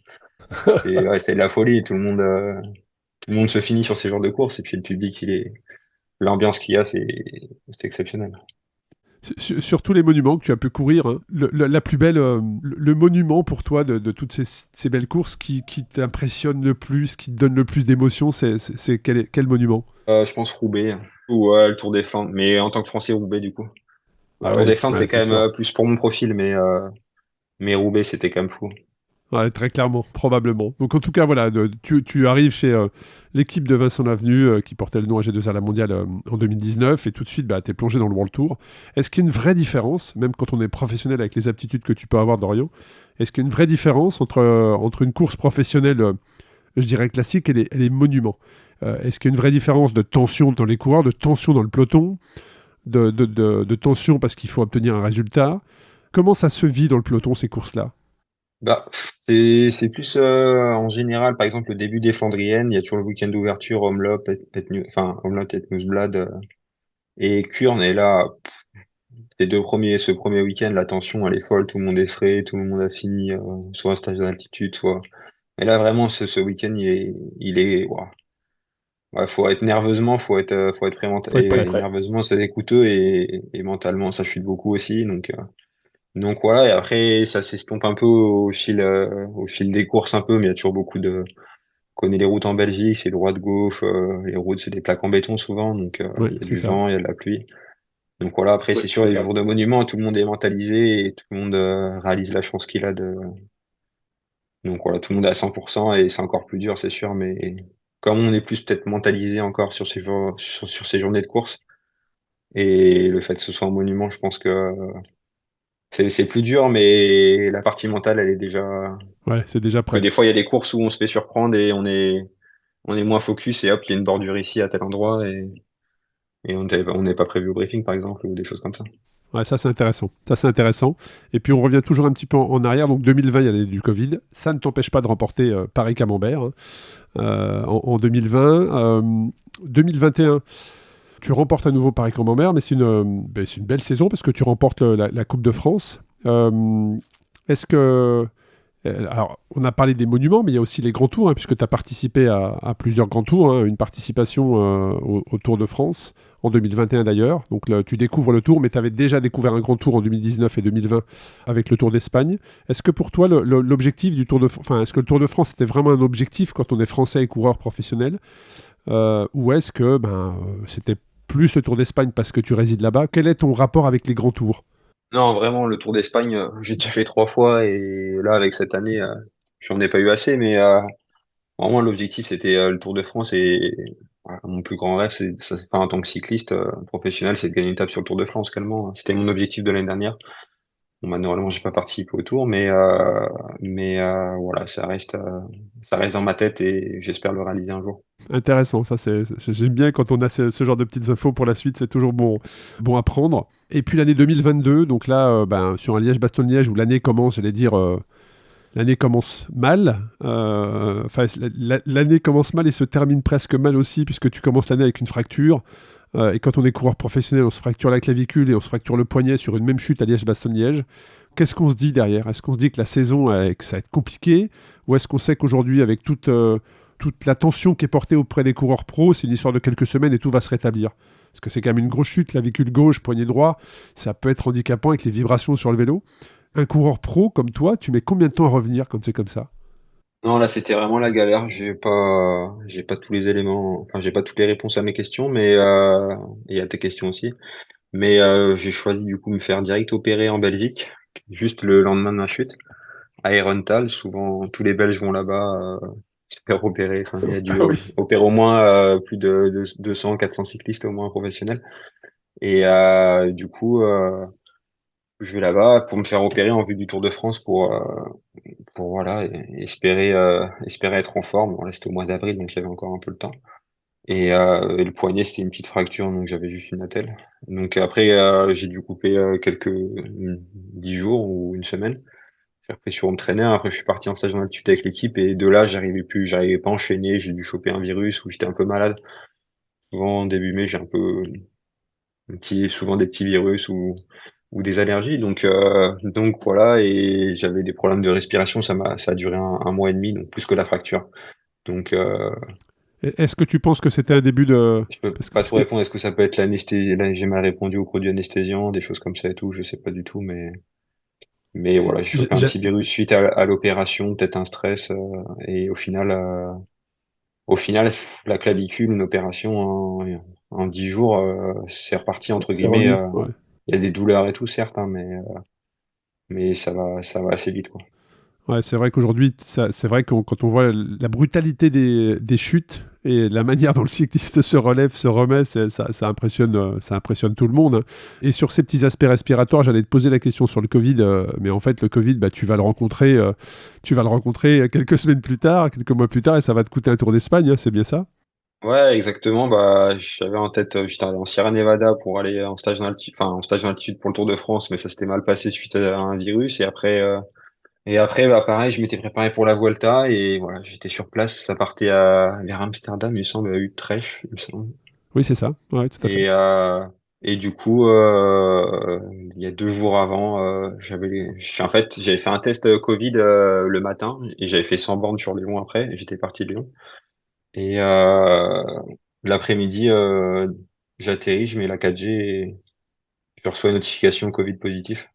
[SPEAKER 3] Et ouais, c'est de la folie, tout le monde se finit sur ces genres de courses et puis le public, l'ambiance qu'il y a, c'est exceptionnel.
[SPEAKER 4] Sur tous les monuments que tu as pu courir, hein, la plus belle, le monument pour toi de toutes ces belles courses qui t'impressionne le plus, qui te donne le plus d'émotion, c'est quel monument?
[SPEAKER 3] Je pense Roubaix ou le Tour des Flandres, mais en tant que Français, Roubaix du coup. Le
[SPEAKER 4] Ah
[SPEAKER 3] Tour
[SPEAKER 4] ouais,
[SPEAKER 3] des Flandres,
[SPEAKER 4] ouais,
[SPEAKER 3] c'est quand
[SPEAKER 4] c'est
[SPEAKER 3] même
[SPEAKER 4] sûr.
[SPEAKER 3] plus pour mon profil, mais Roubaix, c'était quand même fou.
[SPEAKER 4] Ouais, très clairement, probablement. Donc en tout cas, voilà, tu arrives chez l'équipe de Vincent Lavenu qui portait le nom AG2R La Mondiale en 2019 et tout de suite, tu es plongé dans le World Tour. Est-ce qu'il y a une vraie différence, même quand on est professionnel avec les aptitudes que tu peux avoir, Dorian, est-ce qu'il y a une vraie différence entre une course professionnelle, je dirais classique, et les monuments? Est-ce qu'il y a une vraie différence de tension dans les coureurs, de tension dans le peloton, de tension parce qu'il faut obtenir un résultat? Comment ça se vit dans le peloton, ces courses-là?
[SPEAKER 3] Bah, c'est plus en général, par exemple, le début des Flandriennes, il y a toujours le week-end d'ouverture, Omloop, Omloop, Etnousblad et Kuurne. Et là, ce premier week-end, la tension, elle est folle, tout le monde est frais, tout le monde a fini soit un stage d'altitude, soit. Mais là, vraiment, ce week-end, ouah. Ouais, faut être nerveusement, faut être
[SPEAKER 4] Faut être prêt.
[SPEAKER 3] nerveusement, c'est coûteux et mentalement, ça chute beaucoup aussi. Donc voilà. Et après, ça s'estompe un peu au fil des courses un peu, mais il y a toujours on connaît les routes en Belgique, c'est droite-gauche, les routes, c'est des plaques en béton souvent, donc
[SPEAKER 4] Ouais,
[SPEAKER 3] il y a
[SPEAKER 4] c'est
[SPEAKER 3] du
[SPEAKER 4] ça.
[SPEAKER 3] vent, il y a de la pluie. Donc voilà, après,
[SPEAKER 2] Ouais,
[SPEAKER 3] c'est sûr,
[SPEAKER 2] c'est
[SPEAKER 3] les
[SPEAKER 2] ça.
[SPEAKER 3] jours de monument, tout le monde est mentalisé et tout le monde réalise la chance qu'il a donc voilà, tout le monde est à 100% et c'est encore plus dur, c'est sûr, mais comme on est plus peut-être mentalisé encore sur ces jours, sur ces journées de course, et le fait que ce soit un monument, je pense que c'est plus dur, mais la partie mentale, elle est déjà.
[SPEAKER 4] Ouais, c'est déjà
[SPEAKER 3] Que
[SPEAKER 4] prêt.
[SPEAKER 3] des fois, il y a des courses où on se fait surprendre et on est moins focus et hop, il y a une bordure ici à tel endroit et on n'est pas prévu au briefing, par exemple, ou des choses comme ça.
[SPEAKER 4] Ouais, ça c'est intéressant. Ça c'est intéressant. Et puis on revient toujours un petit peu en arrière. Donc 2020, il y a l'année du Covid. Ça ne t'empêche pas de remporter Paris-Camembert hein, en 2020. 2021, tu remportes à nouveau Paris-Camembert, mais c'est une belle saison parce que tu remportes la Coupe de France. Est-ce que... Alors, on a parlé des monuments, mais il y a aussi les grands tours, hein, puisque tu as participé à plusieurs grands tours, hein, une participation au Tour de France en 2021 d'ailleurs. Donc là, tu découvres le Tour, mais tu avais déjà découvert un grand Tour en 2019 et 2020 avec le Tour d'Espagne. Est-ce que pour toi, l'objectif du Tour de France, est-ce que le Tour de France était vraiment un objectif quand on est français et coureur professionnel, ou est-ce que c'était plus le Tour d'Espagne parce que tu résides là-bas? Quel est ton rapport avec les grands tours?
[SPEAKER 3] Non, vraiment, le Tour d'Espagne, j'ai déjà fait 3 fois et là, avec cette année, j'en ai pas eu assez, mais vraiment, l'objectif, c'était le Tour de France et voilà, mon plus grand rêve, en tant que cycliste professionnel, c'est de gagner une étape sur le Tour de France, calmement. C'était mon objectif de l'année dernière. Bon, normalement, j'ai pas participé au Tour, mais voilà, ça reste dans ma tête et j'espère le réaliser un jour.
[SPEAKER 4] Intéressant, ça j'aime bien quand on a ce genre de petites infos pour la suite, c'est toujours bon à prendre. Et puis l'année 2022, donc là, sur un Liège-Bastogne-Liège où l'année commence, j'allais dire, l'année commence mal. L'année commence mal et se termine presque mal aussi, puisque tu commences l'année avec une fracture. Et quand on est coureur professionnel, on se fracture la clavicule et on se fracture le poignet sur une même chute à Liège-Bastogne-Liège. Qu'est-ce qu'on se dit derrière? Est-ce qu'on se dit que la saison, que ça va être compliqué? Ou est-ce qu'on sait qu'aujourd'hui, avec toute la tension qui est portée auprès des coureurs pros, c'est une histoire de quelques semaines et tout va se rétablir? Parce que c'est quand même une grosse chute, clavicule gauche, poignet droit, ça peut être handicapant avec les vibrations sur le vélo. Un coureur pro comme toi, tu mets combien de temps à revenir quand c'est comme ça?
[SPEAKER 3] Non, là, c'était vraiment la galère. J'ai pas tous les éléments, enfin, j'ai pas toutes les réponses à mes questions, mais et à tes questions aussi. Mais j'ai choisi du coup de me faire direct opérer en Belgique, juste le lendemain de ma chute, à Herentals. Souvent, tous les Belges vont là-bas se faire opérer. Enfin, il y a dû
[SPEAKER 2] Ah oui.
[SPEAKER 3] opérer au moins plus de 200, 400 cyclistes au moins professionnels. Et du coup, je vais là-bas pour me faire opérer en vue du Tour de France pour voilà espérer être en forme. Bon, là, c'était au mois d'avril, donc il y avait encore un peu le temps. Et le poignet, c'était une petite fracture, donc j'avais juste une attelle. Donc après, j'ai dû couper 10 jours ou une semaine. J'ai repris sur home trainer. Après, je suis parti en stage en altitude avec l'équipe et de là, j'arrivais pas à enchaîner. J'ai dû choper un virus ou j'étais un peu malade. Souvent, début mai, j'ai souvent des petits virus ou des allergies. Donc voilà, et j'avais des problèmes de respiration. Ça a duré un mois et demi, donc plus que la fracture. Donc,
[SPEAKER 4] Est-ce que tu penses que c'était un début de...
[SPEAKER 3] je peux
[SPEAKER 4] Parce que
[SPEAKER 3] pas trop répondre. Est-ce que ça peut être l'anesthésie? Là, j'ai mal répondu aux produits anesthésiants, des choses comme ça et tout. Je sais pas du tout, mais voilà, j'ai chopé un petit virus suite à l'opération, peut-être un stress, et au final, la clavicule, une opération en 10 jours, c'est reparti entre
[SPEAKER 4] c'est
[SPEAKER 3] guillemets.
[SPEAKER 4] revenu, ouais.
[SPEAKER 3] Il y a des douleurs et tout, certes, hein, mais ça va assez vite, quoi.
[SPEAKER 4] Ouais, c'est vrai qu'aujourd'hui, c'est vrai que quand on voit la brutalité des chutes et la manière dont le cycliste se relève, se remet, ça impressionne tout le monde, hein. Et sur ces petits aspects respiratoires, j'allais te poser la question sur le Covid, mais en fait, le Covid, tu vas le rencontrer quelques semaines plus tard, quelques mois plus tard, et ça va te coûter un Tour d'Espagne, hein, c'est bien ça?
[SPEAKER 3] Ouais, exactement. Bah, j'avais en tête, j'étais allé en Sierra Nevada pour aller en stage d'altitude pour le Tour de France, mais ça s'était mal passé suite à un virus. Et après, bah, pareil, je m'étais préparé pour la Vuelta et voilà, j'étais sur place. Ça partait vers Amsterdam, il me semble, à Utrecht, il me semble.
[SPEAKER 4] Oui, c'est ça, ouais, tout à fait.
[SPEAKER 3] Et, euh, et du coup, il y a 2 jours avant, en fait, j'avais fait un test Covid le matin et j'avais fait 100 bornes sur Lyon après. Et j'étais parti de Lyon. Et l'après-midi, j'atterris, je mets la 4G et je reçois une notification Covid positif.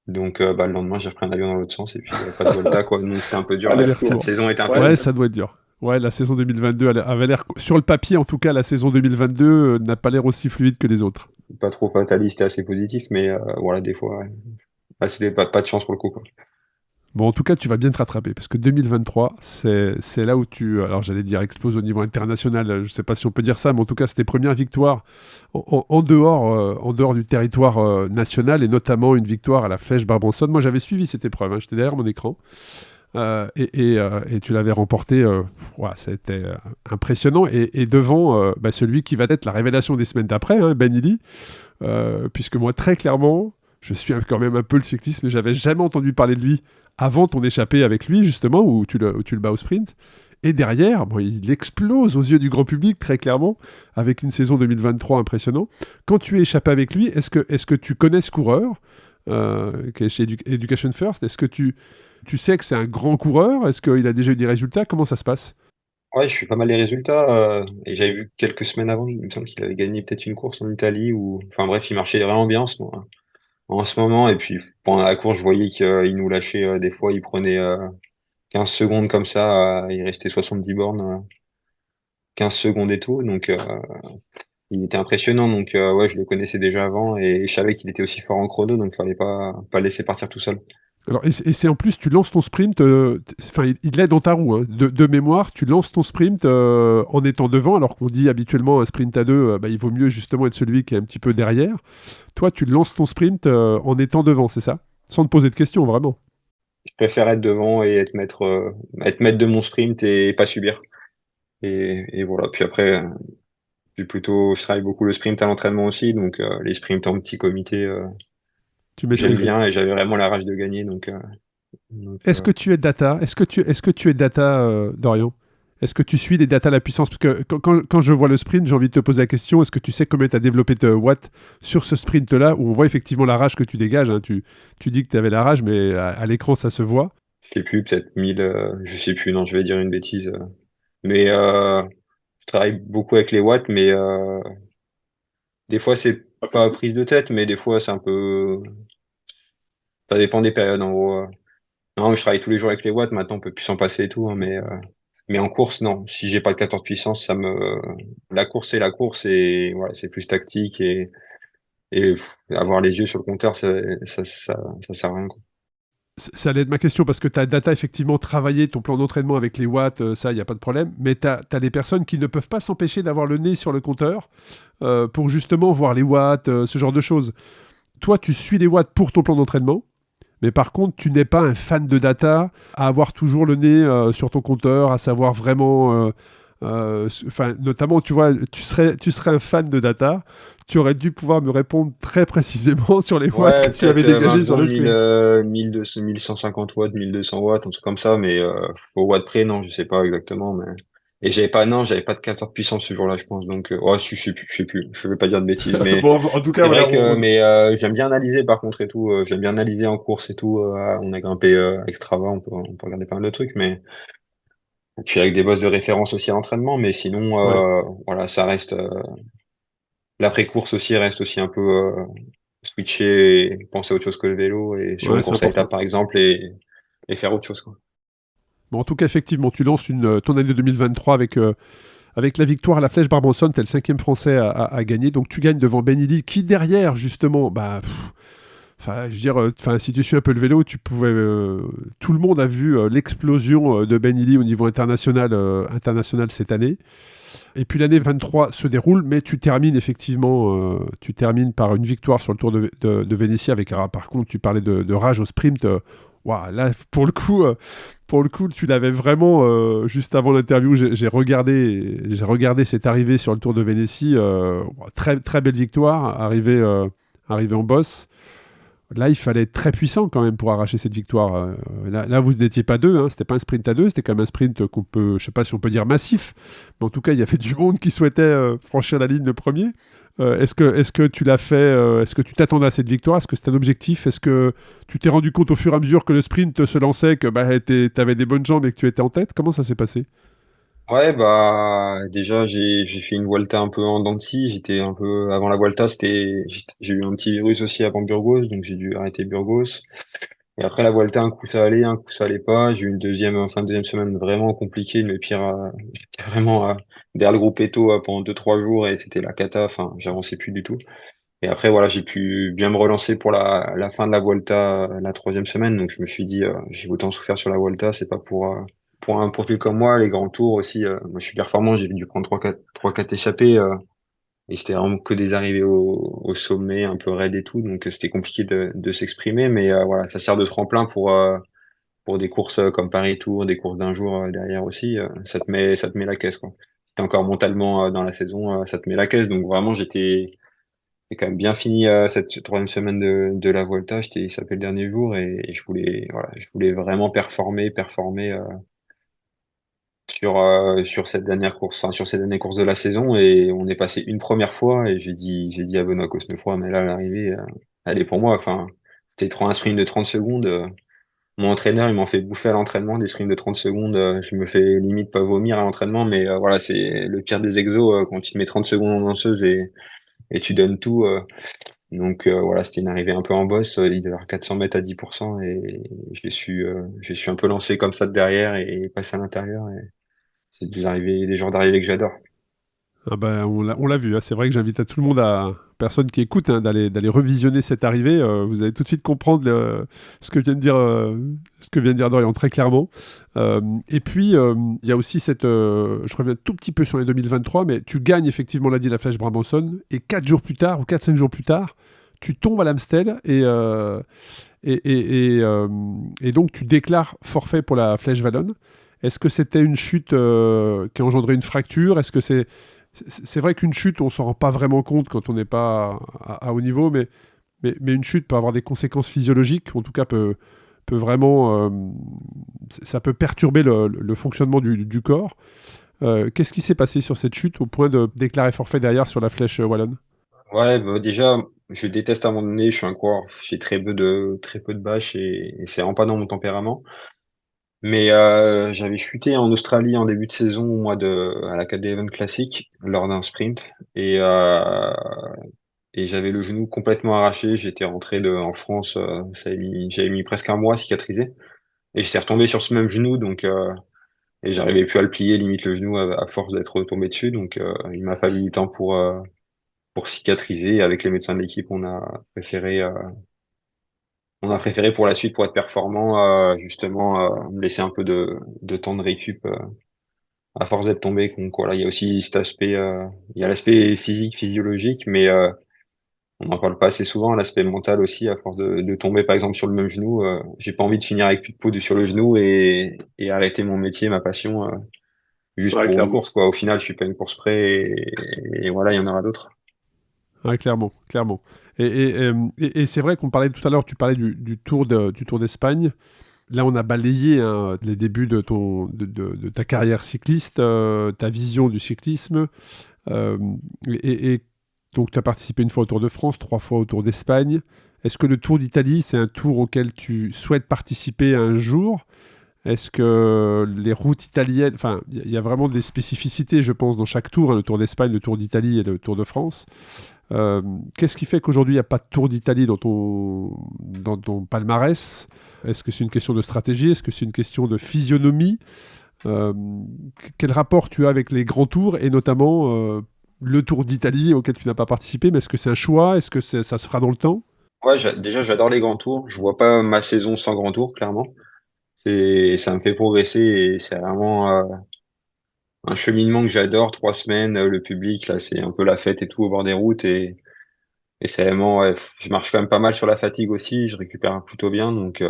[SPEAKER 3] Donc, le lendemain, j'ai repris un avion dans l'autre sens et puis pas de Volta, quoi. Donc, c'était un peu dur.
[SPEAKER 2] Aller-retour.
[SPEAKER 3] Cette saison était un peu
[SPEAKER 2] Ouais,
[SPEAKER 4] Ouais,
[SPEAKER 3] dure.
[SPEAKER 4] ça doit être dur. Ouais, la saison 2022 elle avait l'air, sur le papier en tout cas, la saison 2022 n'a pas l'air aussi fluide que les autres.
[SPEAKER 3] Pas trop fataliste et assez positif, mais voilà, des fois, ouais. Là, c'était pas de chance pour le coup, quoi.
[SPEAKER 4] Bon, en tout cas, tu vas bien te rattraper parce que 2023, c'est là où alors j'allais dire explose au niveau international, je ne sais pas si on peut dire ça, mais en tout cas, c'est tes premières victoires en dehors du territoire national et notamment une victoire à la Flèche Barbanson. Moi, j'avais suivi cette épreuve, hein, j'étais derrière mon écran et tu l'avais remporté, c'était impressionnant et devant celui qui va être la révélation des semaines d'après, hein, Ben Illy, puisque moi, très clairement, je suis quand même un peu le cyclisme, mais j'avais jamais entendu parler de lui avant ton échappée avec lui, justement, où tu le bats au sprint. Et derrière, il explose aux yeux du grand public, très clairement, avec une saison 2023 impressionnante. Quand tu es échappé avec lui, est-ce que tu connais ce coureur qui est chez Education First? Est-ce que tu sais que c'est un grand coureur? Est-ce qu'il a déjà eu des résultats? Comment ça se passe?
[SPEAKER 3] Ouais, je suis pas mal les résultats. Et j'avais vu quelques semaines avant, il me semble qu'il avait gagné peut-être une course en Italie ou, enfin bref, il marchait vraiment bien en ce moment. Et puis pendant la course, je voyais qu'il nous lâchait des fois, il prenait 15 secondes comme ça, il restait 70 bornes, 15 secondes et tout. Donc il était impressionnant. Donc ouais, je le connaissais déjà avant et je savais qu'il était aussi fort en chrono, donc fallait pas le laisser partir tout seul.
[SPEAKER 4] Alors, et c'est en plus, tu lances ton sprint, enfin, il est dans ta roue, hein. De mémoire, tu lances ton sprint en étant devant, alors qu'on dit habituellement un sprint à deux, bah, il vaut mieux justement être celui qui est un petit peu derrière. Toi, tu lances ton sprint en étant devant, c'est ça? Sans te poser de questions, vraiment.
[SPEAKER 3] Je préfère être devant et être maître de mon sprint et pas subir. Et voilà. Puis après, je travaille beaucoup le sprint à l'entraînement aussi, donc les sprints en petit comité,
[SPEAKER 4] Tu
[SPEAKER 3] j'aime
[SPEAKER 4] maîtrises.
[SPEAKER 3] bien et j'avais vraiment la rage de gagner.
[SPEAKER 4] Est-ce que tu es data? Est-ce que tu es data, Dorian? Est-ce que tu suis les data à la puissance? Parce que quand je vois le sprint, j'ai envie de te poser la question, est-ce que tu sais combien tu as développé de watts sur ce sprint-là, où on voit effectivement la rage que tu dégages, hein. Tu dis que tu avais la rage, mais à l'écran, ça se voit.
[SPEAKER 3] Je sais plus, peut-être 1000, je sais plus, non, je vais dire une bêtise. Mais je travaille beaucoup avec les watts, mais des fois c'est
[SPEAKER 2] Pas
[SPEAKER 3] pas
[SPEAKER 2] précis.
[SPEAKER 3] prise de tête, mais des fois c'est un peu, ça dépend des périodes en gros. Non, je travaille tous les jours avec les watts, maintenant on peut plus s'en passer et tout, hein, mais en course, non. Si j'ai pas de 14 puissance, la course c'est la course et voilà, c'est plus tactique et avoir les yeux sur le compteur, ça sert à rien, quoi.
[SPEAKER 4] Ça allait être ma question, parce que tu as data effectivement travaillé ton plan d'entraînement avec les watts, ça, il n'y a pas de problème, mais tu as des personnes qui ne peuvent pas s'empêcher d'avoir le nez sur le compteur pour justement voir les watts, ce genre de choses. Toi, tu suis les watts pour ton plan d'entraînement. Mais par contre, tu n'es pas un fan de data, à avoir toujours le nez sur ton compteur, à savoir vraiment. Enfin, notamment, tu vois, tu serais un fan de data. Tu aurais dû pouvoir me répondre très précisément sur les watts que
[SPEAKER 3] Ouais,
[SPEAKER 4] tu avais
[SPEAKER 3] peut-être 20
[SPEAKER 4] dégagés sur le
[SPEAKER 3] secondes, 1000,
[SPEAKER 4] sprint.
[SPEAKER 3] 1200, 1150 watts, 1200 watts, un truc comme ça, mais au watt près, non, je sais pas exactement. Et j'avais pas de capteur de puissance ce jour-là, je pense. Donc, ouais, si, je sais plus, je vais pas dire de bêtises, mais
[SPEAKER 4] Bon, en tout cas,
[SPEAKER 3] c'est
[SPEAKER 4] voilà.
[SPEAKER 3] vrai que, mais j'aime bien analyser par contre et tout. J'aime bien analyser en course et tout. On a grimpé Extrava, on peut regarder pas mal de trucs, mais et puis avec des bosses de référence aussi à l'entraînement, mais sinon,
[SPEAKER 4] Ouais,
[SPEAKER 3] voilà, ça reste. L'après-course aussi reste aussi un peu switcher et penser à autre chose que le vélo et sur
[SPEAKER 4] ouais,
[SPEAKER 3] une
[SPEAKER 4] c'est
[SPEAKER 3] course à étapes
[SPEAKER 4] important.
[SPEAKER 3] par exemple et faire autre chose, quoi.
[SPEAKER 4] Bon, en tout cas, effectivement, tu lances ton année 2023 avec la victoire à la Flèche Barbranson. Tu es le cinquième Français à gagner. Donc, tu gagnes devant Benili, qui derrière, justement, bah. Enfin, je veux dire, enfin, si tu suis un peu le vélo, tu pouvais. Tout le monde a vu l'explosion de Ben Illy au niveau international cette année. Et puis l'année 23 se déroule, mais tu termines effectivement, tu termines par une victoire sur le Tour de Vénétie avec. Alors, par contre, tu parlais de rage au sprint. Waouh, là, pour le coup, tu l'avais vraiment juste avant l'interview. J'ai regardé cette arrivée sur le Tour de Vénétie. Très très belle victoire, arrivée en bosse. Là, il fallait être très puissant quand même pour arracher cette victoire. Là, vous n'étiez pas deux, hein. C'était pas un sprint à deux, c'était quand même un sprint qu'on peut, je sais pas si on peut dire massif, mais en tout cas, il y avait du monde qui souhaitait franchir la ligne le premier. Est-ce que tu l'as fait, est-ce que tu t'attendais à cette victoire? Est-ce que c'était un objectif? Est-ce que tu t'es rendu compte au fur et à mesure que le sprint se lançait que bah, tu avais des bonnes jambes et que tu étais en tête? Comment ça s'est passé?
[SPEAKER 3] Ouais, bah déjà j'ai fait une Vuelta un peu en dents de scie. J'étais un peu avant la Vuelta, j'ai eu un petit virus aussi avant Burgos, donc j'ai dû arrêter Burgos. Et après la Vuelta, un coup ça allait, un coup ça allait pas. J'ai eu une fin de deuxième semaine vraiment compliquée, mais pire, j'étais vraiment derrière le groupe Eto pendant 2 3 jours et c'était la cata. Enfin, j'avançais plus du tout. Et après, voilà, j'ai pu bien me relancer pour la fin de la Vuelta, la troisième semaine. Donc, je me suis dit, j'ai autant souffert sur la Vuelta, c'est pas pour un profil comme moi, les grands tours aussi. Moi, je suis performant, j'ai dû prendre trois, quatre échappées, et c'était vraiment que des arrivées au sommet, un peu raide et tout. Donc, c'était compliqué de s'exprimer. Mais voilà, ça sert de tremplin pour des courses comme Paris Tour, des courses d'un jour derrière aussi. Ça te met la caisse, quoi. T'es encore mentalement dans la saison, ça te met la caisse. Donc, vraiment, j'ai quand même bien fini cette troisième semaine de la Volta. Ça fait le dernier jour et je voulais vraiment performer sur cette dernière course, enfin, sur ces dernières courses de la saison. Et on est passé une première fois et j'ai dit à Benoît Cosnefroy, mais là, l'arrivée, elle est pour moi. Enfin, c'était trop un sprint de 30 secondes. mon entraîneur, il m'en fait bouffer à l'entraînement, des sprints de 30 secondes. Je me fais limite pas vomir à l'entraînement, mais voilà, c'est le pire des exos quand tu te mets 30 secondes en danseuse et tu donnes tout. Donc voilà, c'était une arrivée un peu en bosse. Il devait y avoir 400 mètres à 10% et je suis un peu lancé comme ça de derrière et passé à l'intérieur. Et c'est des genres d'arrivées que j'adore.
[SPEAKER 4] Ah ben, on l'a vu, hein. C'est vrai que j'invite à tout le monde, personne qui écoute, hein, d'aller revisionner cette arrivée. Vous allez tout de suite comprendre ce que vient de dire Dorian, très clairement. Et puis, il y a aussi je reviens tout petit peu sur les 2023, mais tu gagnes effectivement, on l'a dit, la Flèche Brabançonne, et 4 jours plus tard, ou 4-5 jours plus tard, tu tombes à l'Amstel, et donc tu déclares forfait pour la Flèche Wallonne. Est-ce que c'était une chute qui a engendré une fracture? Est-ce que c'est vrai qu'une chute, on ne s'en rend pas vraiment compte quand on n'est pas à haut niveau, mais une chute peut avoir des conséquences physiologiques, en tout cas peut vraiment... ça peut perturber le fonctionnement du corps. Qu'est-ce qui s'est passé sur cette chute au point de déclarer forfait derrière sur la Flèche Wallonne?
[SPEAKER 3] Ouais, bah, déjà, je déteste abandonner. Je suis un coureur, j'ai très peu de bâches et c'est vraiment pas dans mon tempérament. Mais j'avais chuté en Australie en début de saison à la Cat Devon Classic lors d'un sprint et j'avais le genou complètement arraché. J'étais rentré en France, j'avais mis presque un mois à cicatriser et j'étais retombé sur ce même genou et j'arrivais plus à le plier, limite le genou à force d'être retombé dessus. Donc il m'a fallu du temps pour cicatriser. Et avec les médecins de l'équipe, on a préféré pour la suite, pour être performant, justement, me laisser un peu de temps de récup à force d'être tombé. Donc voilà, il y a aussi cet aspect, il y a l'aspect physique, physiologique, mais on n'en parle pas assez souvent, l'aspect mental aussi, à force de tomber par exemple sur le même genou. J'ai pas envie de finir avec plus de peau sur le genou et arrêter mon métier, ma passion, juste
[SPEAKER 2] Ouais,
[SPEAKER 3] pour une
[SPEAKER 2] clairement.
[SPEAKER 3] course, quoi. Au final, je suis pas une course près et voilà, il y en aura d'autres.
[SPEAKER 4] Ouais, clairement, clairement. Et c'est vrai qu'on parlait tout à l'heure, tu parlais du Tour d'Espagne. Là, on a balayé, hein, les débuts de ta carrière cycliste, ta vision du cyclisme. Euh, et donc, tu as participé une fois au Tour de France, 3 fois au Tour d'Espagne. Est-ce que le Tour d'Italie, c'est un tour auquel tu souhaites participer un jour? Est-ce que les routes italiennes... Enfin, il y a vraiment des spécificités, je pense, dans chaque tour, hein, le Tour d'Espagne, le Tour d'Italie et le Tour de France. Qu'est-ce qui fait qu'aujourd'hui, il n'y a pas de Tour d'Italie dans ton palmarès? Est-ce que c'est une question de stratégie? Est-ce que c'est une question de physionomie? Euh, Quel rapport tu as avec les grands tours et notamment le Tour d'Italie auquel tu n'as pas participé? Mais est-ce que c'est un choix? Est-ce que ça se fera dans le temps?
[SPEAKER 3] Ouais, déjà, j'adore les grands tours. Je vois pas ma saison sans grands tours, clairement. Ça me fait progresser et c'est vraiment un cheminement que j'adore. 3 semaines, le public, là, c'est un peu la fête et tout au bord des routes et c'est vraiment, ouais, je marche quand même pas mal sur la fatigue aussi. Je récupère plutôt bien, donc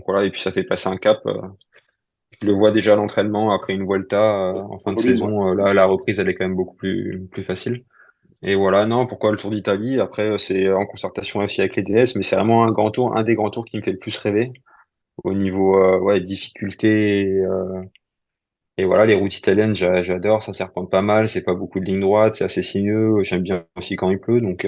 [SPEAKER 3] voilà. Et puis ça fait passer un cap. Je le vois déjà à l'entraînement après une Vuelta en fin de
[SPEAKER 2] Volume, ouais.
[SPEAKER 3] saison. Là, la reprise, elle est quand même beaucoup plus facile. Et voilà, non, pourquoi le Tour d'Italie? Après, c'est en concertation aussi avec les DS, mais c'est vraiment un des grands tours qui me fait le plus rêver au niveau ouais, difficulté. Et voilà, les routes italiennes, j'adore, ça serpente pas mal, c'est pas beaucoup de lignes droites, c'est assez sinueux, j'aime bien aussi quand il pleut, donc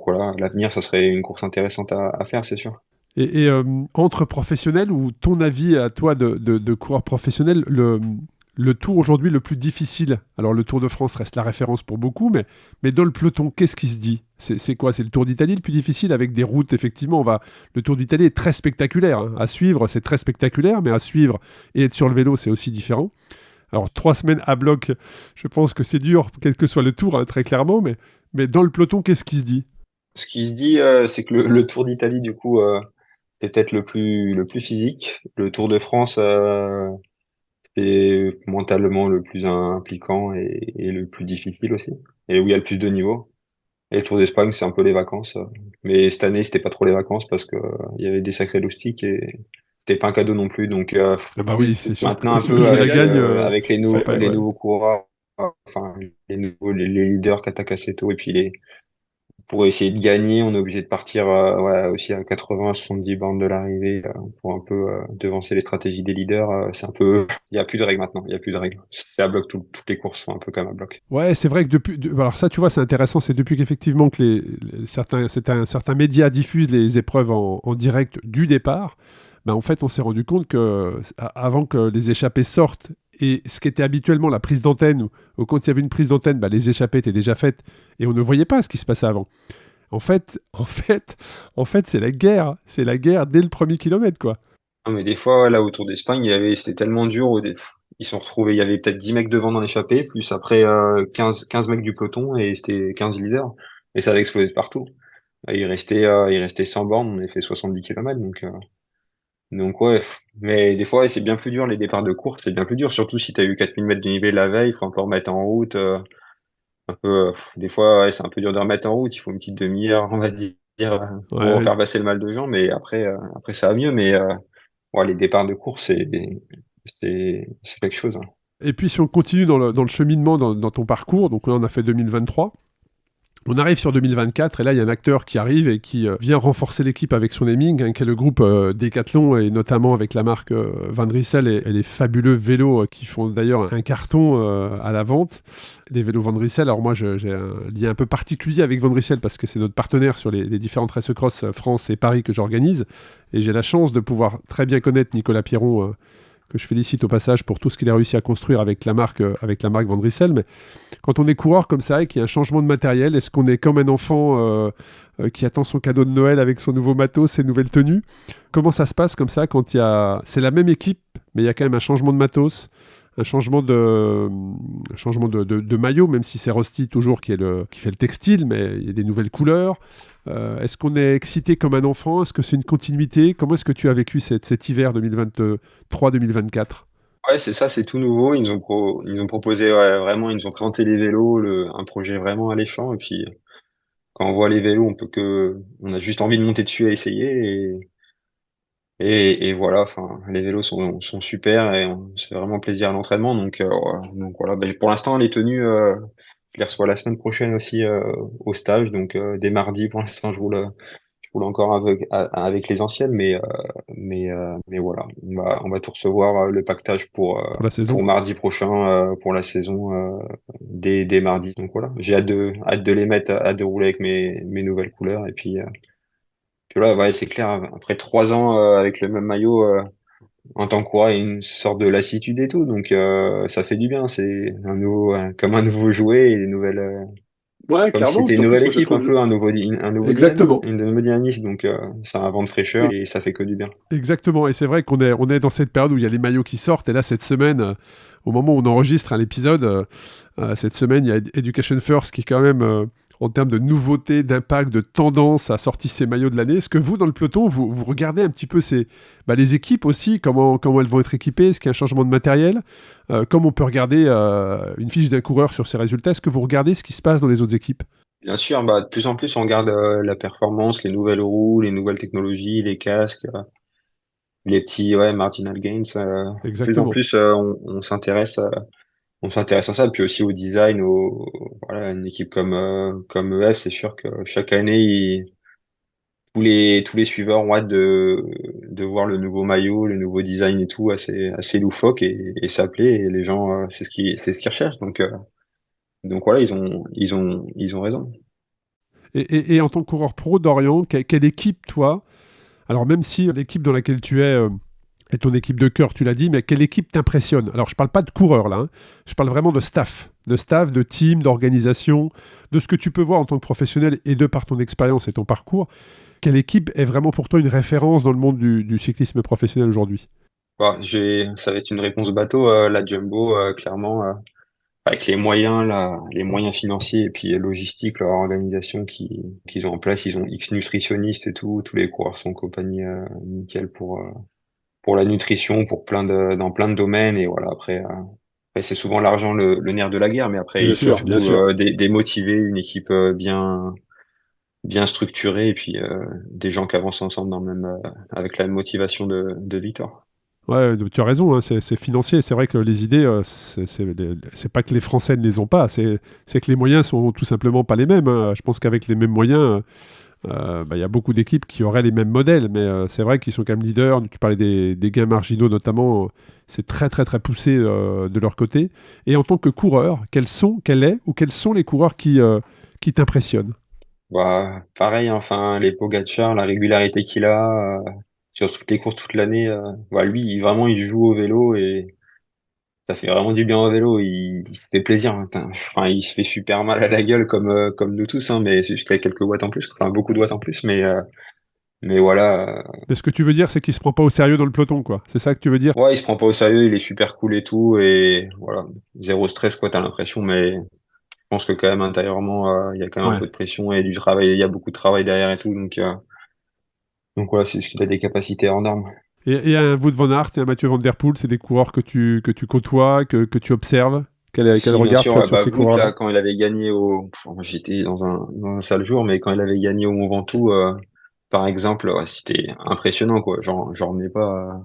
[SPEAKER 3] voilà, l'avenir, ça serait une course intéressante à faire, c'est sûr.
[SPEAKER 4] Et entre professionnels, ou ton avis à toi de coureur professionnel, le tour aujourd'hui le plus difficile, alors le Tour de France reste la référence pour beaucoup, mais dans le peloton, qu'est-ce qui se dit? C'est quoi? C'est le Tour d'Italie le plus difficile avec des routes, effectivement, le Tour d'Italie est très spectaculaire, hein. À suivre, c'est très spectaculaire, mais à suivre et être sur le vélo, c'est aussi différent. Alors 3 semaines à bloc, je pense que c'est dur, quel que soit le tour, hein, très clairement, mais dans le peloton, qu'est-ce qui se dit?
[SPEAKER 3] Ce qui se dit, c'est que le Tour d'Italie, du coup, c'est peut-être le plus physique. Le Tour de France, c'est mentalement le plus impliquant et le plus difficile aussi. Et où il y a le plus de niveau. Et le Tour d'Espagne, c'est un peu les vacances. Mais cette année, c'était pas trop les vacances parce que il y avait des sacrés loustiques et c'était pas un cadeau non plus. Donc
[SPEAKER 4] Ah bah oui, c'est sûr que
[SPEAKER 3] maintenant un
[SPEAKER 4] quand tu
[SPEAKER 3] peu
[SPEAKER 4] joues la gagne,
[SPEAKER 3] avec
[SPEAKER 4] ça peut,
[SPEAKER 3] les
[SPEAKER 4] ouais.
[SPEAKER 3] nouveaux coureurs, enfin les leaders Katakasseto et puis pour essayer de gagner, on est obligé de partir ouais, aussi à 80 à 70 bornes de l'arrivée pour un peu devancer les stratégies des leaders. C'est un peu, il y a plus de règles maintenant, il y a plus de règles. C'est à bloc, toutes les courses sont un peu comme à bloc.
[SPEAKER 4] Ouais, c'est vrai que alors ça, tu vois, c'est intéressant, c'est depuis qu'effectivement que certains médias diffusent les épreuves en direct du départ. en fait, on s'est rendu compte que avant que les échappées sortent, et ce qui était habituellement la prise d'antenne, ou quand il y avait une prise d'antenne, les échappées étaient déjà faites, et on ne voyait pas ce qui se passait avant. En fait, c'est la guerre dès le premier kilomètre, quoi.
[SPEAKER 3] Non, mais des fois, là, autour d'Espagne, c'était tellement dur. Ils sont retrouvés, il y avait peut-être 10 mecs devant dans l'échappée, plus après 15 mecs du peloton, et c'était 15 leaders. Et ça avait explosé de partout. Et il restait 100 bornes, on avait fait 70 km, donc ouais. Mais des fois, ouais, c'est bien plus dur, les départs de course, c'est bien plus dur, surtout si tu as eu 4000 mètres de niveau la veille, il faut un peu remettre en route. Un peu, des fois, ouais, c'est un peu dur de remettre en route, il faut une petite demi-heure, on va dire, pour
[SPEAKER 4] Ouais.
[SPEAKER 3] faire passer le mal de jambes, mais après ça va mieux. Mais ouais, les départs de course, c'est quelque chose, hein.
[SPEAKER 4] Et puis, si on continue dans le cheminement, dans ton parcours, donc là, on a fait 2023. On arrive sur 2024 et là il y a un acteur qui arrive et qui vient renforcer l'équipe avec son naming, qui est le groupe Decathlon, et notamment avec la marque Van Rissel et les fabuleux vélos qui font d'ailleurs un carton à la vente. Les vélos Van Rissel, alors moi j'ai un lien un peu particulier avec Van Rissel parce que c'est notre partenaire sur les différentes race cross France et Paris que j'organise, et j'ai la chance de pouvoir très bien connaître Nicolas Pierron, que je félicite au passage pour tout ce qu'il a réussi à construire avec la marque Van Rissel. Mais quand on est coureur comme ça et qu'il y a un changement de matériel, est-ce qu'on est comme un enfant qui attend son cadeau de Noël avec son nouveau matos, ses nouvelles tenues? Comment ça se passe comme ça quand c'est la même équipe, mais il y a quand même un changement de matos, un changement de maillot, même si c'est Rosti toujours qui fait le textile, mais il y a des nouvelles couleurs. Est-ce qu'on est excité comme un enfant? Est-ce que c'est une continuité? Comment est-ce que tu as vécu cet hiver 2023-2024?
[SPEAKER 3] Ouais, c'est ça, c'est tout nouveau. Ils nous ont proposé, ouais, vraiment, ils nous ont présenté les vélos, un projet vraiment alléchant. Et puis, quand on voit les vélos, on a juste envie de monter dessus et essayer. Et voilà, enfin, les vélos sont super et on se fait vraiment plaisir à l'entraînement. Donc voilà. Ben, pour l'instant, les tenues, je les reçois la semaine prochaine aussi au stage. Donc dès mardi, pour l'instant, je roule encore avec les anciennes, mais voilà, on va tout recevoir, le pactage
[SPEAKER 4] Pour la saison?
[SPEAKER 3] pour mardi prochain, pour la saison, dès mardi. Donc voilà, j'ai hâte de les mettre, hâte de rouler avec mes nouvelles couleurs. Et puis là, ouais, c'est clair, après 3 ans avec le même maillot, en tant que coureur, il y a une sorte de lassitude et tout, donc ça fait du bien. C'est comme un nouveau jouet et des nouvelles.
[SPEAKER 2] Ouais,
[SPEAKER 3] Comme si
[SPEAKER 2] clairement,
[SPEAKER 3] c'était une
[SPEAKER 2] surtout
[SPEAKER 3] nouvelle
[SPEAKER 2] ce que je
[SPEAKER 3] équipe, un
[SPEAKER 2] trouve.
[SPEAKER 3] peu un nouveau
[SPEAKER 4] Exactement.
[SPEAKER 3] dynamisme, donc c'est un vent de fraîcheur et ça fait que du bien.
[SPEAKER 4] Exactement, et c'est vrai qu'on est dans cette période où il y a les maillots qui sortent, et là cette semaine, au moment où on enregistre l'épisode, cette semaine il y a Education First qui quand même, en termes de nouveautés, d'impact, de tendance, a sorti ses maillots de l'année. Est-ce que vous, dans le peloton, vous regardez un petit peu les équipes aussi, comment elles vont être équipées? Est-ce qu'il y a un changement de matériel? Comme on peut regarder une fiche d'un coureur sur ses résultats, est-ce que vous regardez ce qui se passe dans les autres équipes?
[SPEAKER 3] Bien sûr, de plus en plus on regarde la performance, les nouvelles roues, les nouvelles technologies, les casques, les petits, ouais, marginal gains. De plus en
[SPEAKER 4] Exactement.
[SPEAKER 3] plus on s'intéresse à ça, puis aussi au design, voilà, une équipe comme EF, c'est sûr que chaque année tous les suiveurs ont hâte de voir le nouveau maillot, le nouveau design et tout, assez loufoque, et ça plaît, et les gens, c'est ce qu'ils recherchent, donc voilà, ils ont raison.
[SPEAKER 4] Et en tant que coureur pro d'Orient, quelle équipe, toi, alors même si l'équipe dans laquelle tu es est ton équipe de cœur, tu l'as dit, mais quelle équipe t'impressionne? Alors je parle pas de coureur là, hein. Je parle vraiment de team, d'organisation, de ce que tu peux voir en tant que professionnel et de par ton expérience et ton parcours. Quelle équipe est vraiment pour toi une référence dans le monde du cyclisme professionnel aujourd'hui?
[SPEAKER 3] Ça va être une réponse bateau, la Jumbo, clairement, avec les moyens là, les moyens financiers et puis logistiques, leur organisation qu'ils ont en place, ils ont X nutritionnistes et tout, tous les coureurs sont compagnie nickel pour la nutrition, dans plein de domaines, et voilà, après, c'est souvent l'argent le nerf de la guerre, mais après
[SPEAKER 4] Bien
[SPEAKER 3] il faut
[SPEAKER 4] sûr, bien
[SPEAKER 3] surtout
[SPEAKER 4] sûr.
[SPEAKER 3] démotiver une équipe bien structurée, et puis des gens qui avancent ensemble avec la même motivation de victoire.
[SPEAKER 4] Ouais, tu as raison, hein, c'est financier. C'est vrai que les idées, c'est pas que les Français ne les ont pas, c'est que les moyens sont tout simplement pas les mêmes, hein. Je pense qu'avec les mêmes moyens, il y a beaucoup d'équipes qui auraient les mêmes modèles, mais c'est vrai qu'ils sont quand même leaders. Tu parlais des gains marginaux notamment, c'est très très très poussé de leur côté. Et en tant que coureur, quels sont les coureurs qui t'impressionnent?
[SPEAKER 3] Pareil, enfin, les Pogacar, la régularité qu'il a, sur toutes les courses toute l'année. Lui, vraiment, il joue au vélo et ça fait vraiment du bien au vélo. Il se fait plaisir, hein. Enfin, il se fait super mal à la gueule comme nous tous, hein, mais c'est juste qu'il y a quelques watts en plus, enfin beaucoup de watts en plus, mais voilà.
[SPEAKER 4] Mais ce que tu veux dire, c'est qu'il se prend pas au sérieux dans le peloton, quoi. C'est ça que tu veux dire?
[SPEAKER 3] Ouais, il se prend pas au sérieux, il est super cool et tout, et voilà, zéro stress quoi, t'as l'impression, mais je pense que quand même intérieurement, il y a quand même un
[SPEAKER 4] Ouais.
[SPEAKER 3] peu de pression et du travail, il y a beaucoup de travail derrière et tout, donc voilà, c'est juste qu'il a des capacités hors normes.
[SPEAKER 4] Et un Wout van Aert et un Mathieu Van Der Poel, c'est des coureurs que tu côtoies, que tu observes. Quel
[SPEAKER 3] Si, bien
[SPEAKER 4] regard
[SPEAKER 3] sûr,
[SPEAKER 4] tu as
[SPEAKER 3] ouais,
[SPEAKER 4] sur ces
[SPEAKER 3] Wout,
[SPEAKER 4] coureurs-là?
[SPEAKER 3] là, quand il avait gagné moi, j'étais dans un sale jour, mais quand il avait gagné au Mont Ventoux, par exemple, ouais, c'était impressionnant, quoi. J'en revenais pas,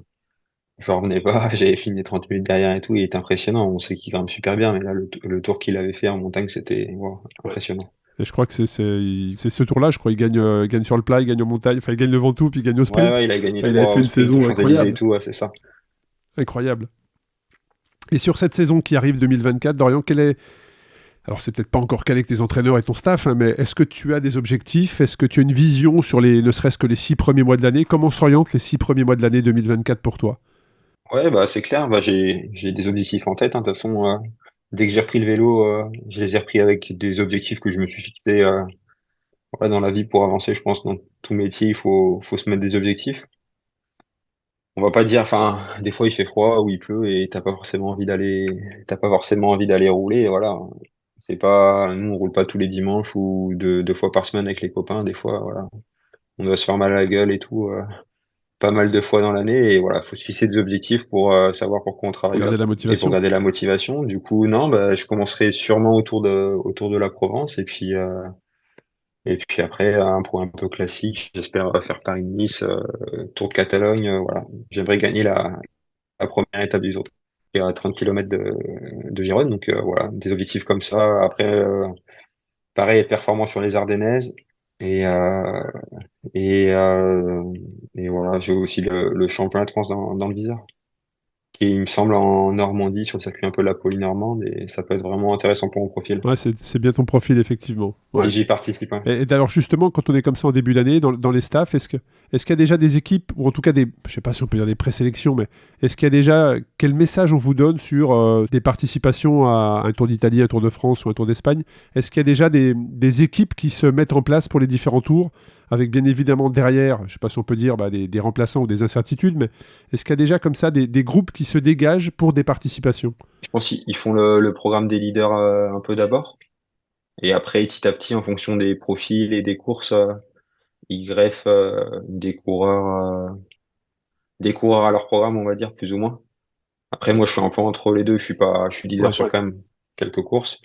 [SPEAKER 3] j'avais fini 30 minutes derrière et tout, il était impressionnant. On sait qu'il grimpe super bien, mais là, le tour qu'il avait fait en montagne, c'était wow, impressionnant.
[SPEAKER 4] Et je crois que c'est ce tour-là, je crois, il gagne sur le plat, il gagne en montagne, enfin, il gagne le Ventoux, puis il gagne au
[SPEAKER 3] Ouais,
[SPEAKER 4] sprint.
[SPEAKER 3] ouais, il a gagné
[SPEAKER 4] Enfin, il avait
[SPEAKER 3] 3
[SPEAKER 4] fait
[SPEAKER 3] au
[SPEAKER 4] une
[SPEAKER 3] sprint aux
[SPEAKER 4] saison
[SPEAKER 3] Champs-Élysées et
[SPEAKER 4] incroyable.
[SPEAKER 3] tout, ouais, c'est ça.
[SPEAKER 4] Incroyable. Et sur cette saison qui arrive 2024, Dorian, alors c'est peut-être pas encore calé avec tes entraîneurs et ton staff, hein, mais est-ce que tu as des objectifs? Est-ce que tu as une vision sur ne serait-ce que les 6 premiers mois de l'année? Comment s'orientent les 6 premiers mois de l'année 2024 pour toi?
[SPEAKER 3] Ouais, bah, c'est clair, bah, j'ai des objectifs en tête, hein. De toute façon, dès que j'ai repris le vélo, je les ai repris avec des objectifs que je me suis fixés, dans la vie pour avancer. Je pense dans tout métier, faut se mettre des objectifs. On va pas dire, enfin, des fois il fait froid ou il pleut et t'as pas forcément envie d'aller rouler, et voilà. C'est pas, nous on roule pas tous les dimanches ou deux fois par semaine avec les copains. Des fois, voilà, on doit se faire mal à la gueule et tout, pas mal de fois dans l'année et voilà, faut se fixer des objectifs pour savoir pourquoi on
[SPEAKER 4] Pour
[SPEAKER 3] travaille
[SPEAKER 4] garder la
[SPEAKER 3] et pour
[SPEAKER 4] motivation.
[SPEAKER 3] garder la motivation. Du coup, non, bah, je commencerai sûrement autour de la Provence et puis après, un point un peu classique, j'espère faire Paris-Nice, Tour de Catalogne, voilà. J'aimerais gagner la première étape du Tour, qui est à 30 km de Gérone, donc voilà, des objectifs comme ça. Après, pareil, être performant sur les Ardennaises et euh, et euh, et voilà, j'ai aussi le championnat de France dans le viseur, qui il me semble en Normandie sur le circuit un peu la Poly-Normande et ça peut être vraiment intéressant pour mon profil.
[SPEAKER 4] Ouais, c'est bien ton profil, effectivement.
[SPEAKER 3] Et
[SPEAKER 4] Ouais.
[SPEAKER 3] j'y participe, hein.
[SPEAKER 4] Et alors justement, quand on est comme ça en début d'année, dans les staffs, est-ce qu'il y a déjà des équipes, ou en tout cas je sais pas si on peut dire des présélections, mais est-ce qu'il y a déjà, quel message on vous donne sur des participations à un Tour d'Italie, un Tour de France ou un Tour d'Espagne? Est-ce qu'il y a déjà des équipes qui se mettent en place pour les différents tours, avec bien évidemment derrière, je sais pas si on peut dire des remplaçants ou des incertitudes, mais est-ce qu'il y a déjà comme ça des groupes qui se dégagent pour des participations?
[SPEAKER 3] Je pense qu'ils font le programme des leaders un peu d'abord. Et après, petit à petit, en fonction des profils et des courses, ils greffent des coureurs à leur programme, on va dire, plus ou moins. Après, moi, je suis un peu entre les deux. Je suis leader
[SPEAKER 4] Ouais.
[SPEAKER 3] sur quand même quelques courses.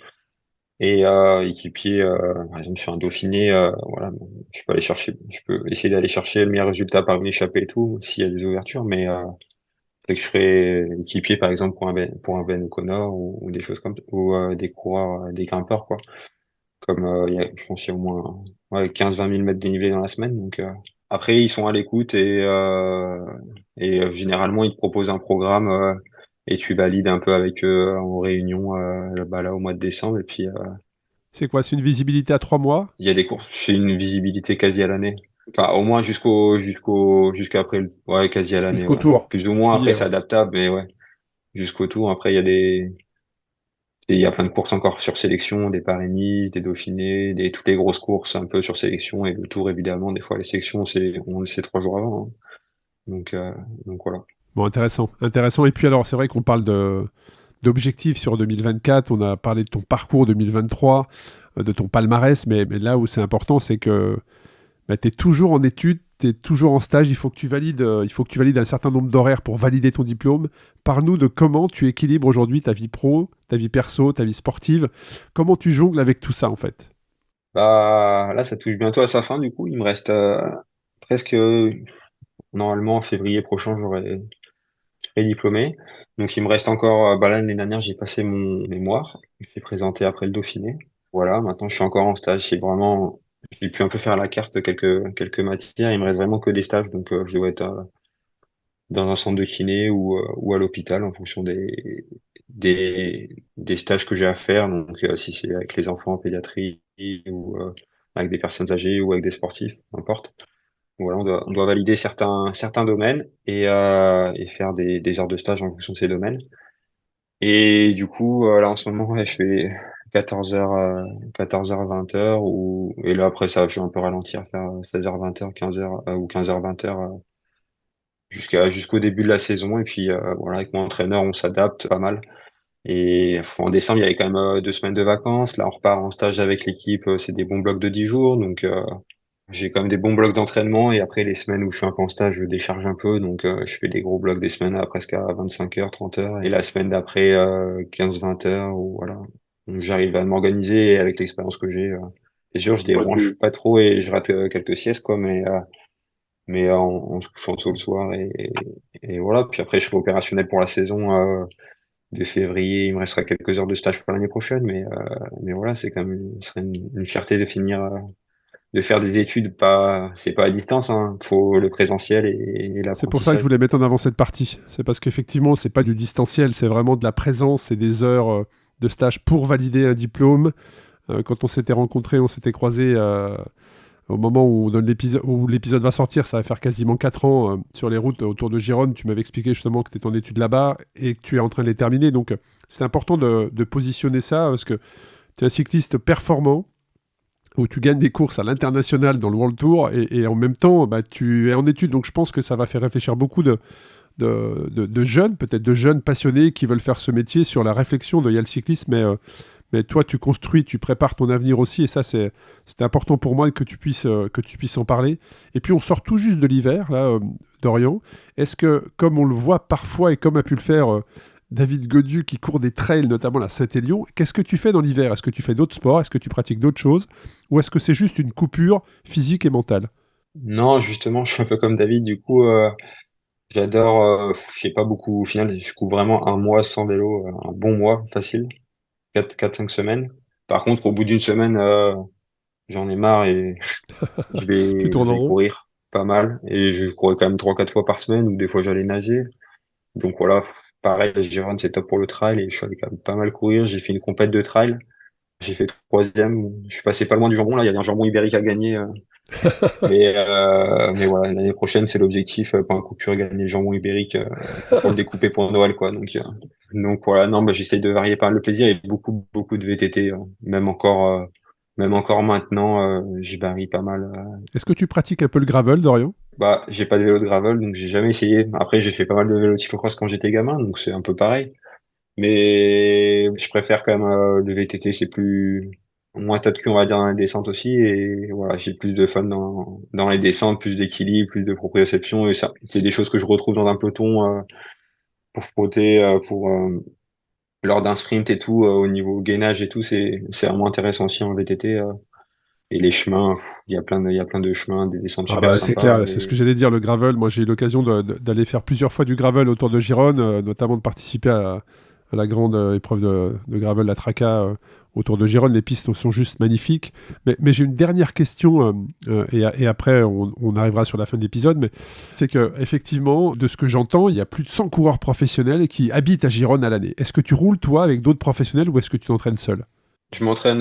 [SPEAKER 3] Et équipier, par exemple, sur un Dauphiné, voilà, bon, je peux essayer d'aller chercher le meilleur résultat par une échappée et tout, s'il y a des ouvertures, mais fait que je serais équipier, par exemple, pour un Ben O'Connor ou des choses comme ou des coureurs, des grimpeurs, quoi. Comme je pense qu'il y a au moins 15-20 000 mètres dénivelé dans la semaine. Donc après, ils sont à l'écoute et généralement, ils te proposent un programme et tu valides un peu avec eux en réunion là au mois de décembre. Et puis,
[SPEAKER 4] C'est quoi? C'est une visibilité à 3 mois?
[SPEAKER 3] il y a des courses. C'est une visibilité quasi à l'année. Enfin, au moins jusqu'à après ouais, quasi à l'année,
[SPEAKER 4] Jusqu'au
[SPEAKER 3] ouais.
[SPEAKER 4] tour,
[SPEAKER 3] Plus ou moins, après,
[SPEAKER 4] juillet,
[SPEAKER 3] c'est
[SPEAKER 4] ouais.
[SPEAKER 3] adaptable, mais ouais, jusqu'au tour. Après, il y a plein de courses encore sur sélection, des Paris-Nice, des Dauphinés, toutes les grosses courses un peu sur sélection et le Tour évidemment. Des fois les sélections on le sait 3 jours avant, hein. Donc euh, donc voilà.
[SPEAKER 4] Bon, intéressant, intéressant. Et puis alors, c'est vrai qu'on parle d'objectifs sur 2024, on a parlé de ton parcours 2023, de ton palmarès, mais là où c'est important, c'est que tu es toujours en études, tu es toujours en stage, il faut que tu valides un certain nombre d'horaires pour valider ton diplôme. Parle-nous de comment tu équilibres aujourd'hui ta vie pro, ta vie perso, ta vie sportive, comment tu jongles avec tout ça en fait.
[SPEAKER 3] Bah là ça touche bientôt à sa fin du coup. Il me reste presque normalement en février prochain je serai diplômé. Donc il me reste encore bah là l'année dernière j'ai passé mon mémoire. Je suis présenté après le Dauphiné. Voilà, maintenant je suis encore en stage. C'est vraiment j'ai pu un peu faire à la carte quelques matières. Il me reste vraiment que des stages donc je dois être dans un centre de kiné ou à l'hôpital en fonction des stages que j'ai à faire. Donc, si c'est avec les enfants en pédiatrie ou avec des personnes âgées ou avec des sportifs, peu importe. Voilà, on doit valider certains domaines et faire des heures de stage en fonction de ces domaines. Et du coup, là, en ce moment, ouais, je fais 14h, 20h, et là, après ça, je suis un peu ralenti à faire 16h, 20h, 15h, ou 15h, 20h, jusqu'au début de la saison. Et puis, voilà, avec mon entraîneur, on s'adapte pas mal. Et en décembre, il y avait quand même 2 semaines de vacances. Là, on repart en stage avec l'équipe. C'est des bons blocs de 10 jours. Donc, j'ai quand même des bons blocs d'entraînement. Et après, les semaines où je suis un peu en stage, je décharge un peu. Donc, je fais des gros blocs des semaines à presque à 25 heures, 30 heures. Et la semaine d'après, 15, 20 heures. Ou voilà. Donc, j'arrive à m'organiser et avec l'expérience que j'ai. C'est sûr, je
[SPEAKER 2] Ouais,
[SPEAKER 3] débranche pas trop et je rate quelques siestes, quoi. Mais en se couchant tôt le soir. Et voilà. Puis après, je serai opérationnel pour la saison. De février. Il me restera quelques heures de stage pour l'année prochaine, mais voilà, c'est quand même, ce serait une fierté de finir, de faire des études. C'est pas à distance, hein. Faut le présentiel et
[SPEAKER 4] C'est pour ça que je
[SPEAKER 3] l'apprentissage.
[SPEAKER 4] voulais mettre en avant cette partie. C'est parce qu'effectivement, c'est pas du distanciel, c'est vraiment de la présence et des heures de stage pour valider un diplôme. Quand on s'était rencontrés, on s'était croisés au moment où l'épisode va sortir, ça va faire quasiment 4 ans sur les routes autour de Gironde. Tu m'avais expliqué justement que tu étais en études là-bas et que tu es en train de les terminer. Donc, c'est important de positionner ça parce que tu es un cycliste performant où tu gagnes des courses à l'international dans le World Tour et en même temps, bah, tu es en études. Donc, je pense que ça va faire réfléchir beaucoup de jeunes, peut-être de jeunes passionnés qui veulent faire ce métier sur la réflexion de il y a le cyclisme, mais toi, tu construis, tu prépares ton avenir aussi, et ça, c'était important pour moi que tu puisses en parler. Et puis, on sort tout juste de l'hiver, là, d'Orient. Est-ce que, comme on le voit parfois, et comme a pu le faire David Godieu, qui court des trails, notamment la Saint-Élion, qu'est-ce que tu fais dans l'hiver? Est-ce que tu fais d'autres sports? Est-ce que tu pratiques d'autres choses? Ou est-ce que c'est juste une coupure physique et mentale?
[SPEAKER 3] Non, justement, je suis un peu comme David, du coup, j'adore, j'ai pas beaucoup, au final, je cours vraiment un mois sans vélo, un bon mois, facile, 4, 5 semaines. Par contre, au bout d'une semaine, j'en ai marre et
[SPEAKER 4] Tu
[SPEAKER 3] je
[SPEAKER 4] tournes en
[SPEAKER 3] vais
[SPEAKER 4] rond?
[SPEAKER 3] courir pas mal, et je courais quand même 3, 4 fois par semaine, ou des fois j'allais nager. Donc voilà, pareil, la Gironde, c'est top pour le trail et je suis allé quand même pas mal courir. J'ai fait une compète de trail. J'ai fait troisième. Je suis passé pas loin du jambon. Là, il y a un jambon ibérique à gagner. Mais voilà, l'année prochaine, c'est l'objectif pour un coupure, gagner le jambon ibérique pour le découper pour Noël, quoi. Donc voilà, non, bah, j'essaye de varier pas mal le plaisir et beaucoup, beaucoup de VTT. Même encore maintenant, je varie pas mal.
[SPEAKER 4] Est-ce que tu pratiques un peu le gravel, Dorian?
[SPEAKER 3] Bah, j'ai pas de vélo de gravel, donc j'ai jamais essayé. Après, j'ai fait pas mal de vélo de cyclocross quand j'étais gamin, donc c'est un peu pareil. Mais je préfère quand même le VTT, c'est plus moins tas de cul, on va dire, dans les descentes aussi. Et voilà, j'ai plus de fun dans les descentes, plus d'équilibre, plus de proprioception. Et ça, c'est des choses que je retrouve dans un peloton pour frotter, lors d'un sprint et tout, au niveau gainage et tout, c'est vraiment intéressant aussi en VTT. Et les chemins, il y a plein de chemins, des descentes
[SPEAKER 4] Ah
[SPEAKER 3] super
[SPEAKER 4] bah c'est
[SPEAKER 3] sympas.
[SPEAKER 4] clair, c'est ce que
[SPEAKER 3] Et
[SPEAKER 4] j'allais dire, le gravel. Moi, j'ai eu l'occasion d'aller faire plusieurs fois du gravel autour de Gironde, notamment de participer à la grande épreuve de gravel, la Traca, autour de Gironde. Les pistes sont juste magnifiques. Mais j'ai une dernière question, et après, on arrivera sur la fin de l'épisode. Mais c'est que, effectivement, de ce que j'entends, il y a plus de 100 coureurs professionnels qui habitent à Gironde à l'année. Est-ce que tu roules, toi, avec d'autres professionnels ou est-ce que tu t'entraînes seul?
[SPEAKER 3] je m'entraîne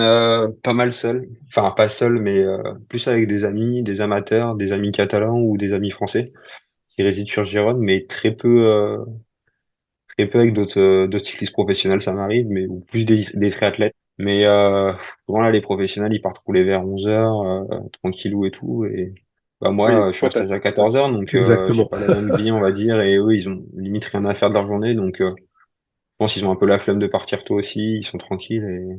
[SPEAKER 3] pas mal seul, enfin pas seul, mais plus avec des amis, des amateurs, des amis catalans ou des amis français qui résident sur Gérone, mais très peu avec d'autres cyclistes professionnels, ça m'arrive, mais ou plus des triathlètes. Mais souvent là, les professionnels, ils partent rouler vers 11h, tranquillou et tout. Et bah
[SPEAKER 2] Oui,
[SPEAKER 3] moi, je suis en
[SPEAKER 2] toi,
[SPEAKER 3] stage à 14h, donc j'ai
[SPEAKER 4] Exactement.
[SPEAKER 3] pas la même vie, on va dire, et eux, ils ont limite rien à faire de leur journée, donc je pense qu'ils ont un peu la flemme de partir tôt aussi, ils sont tranquilles.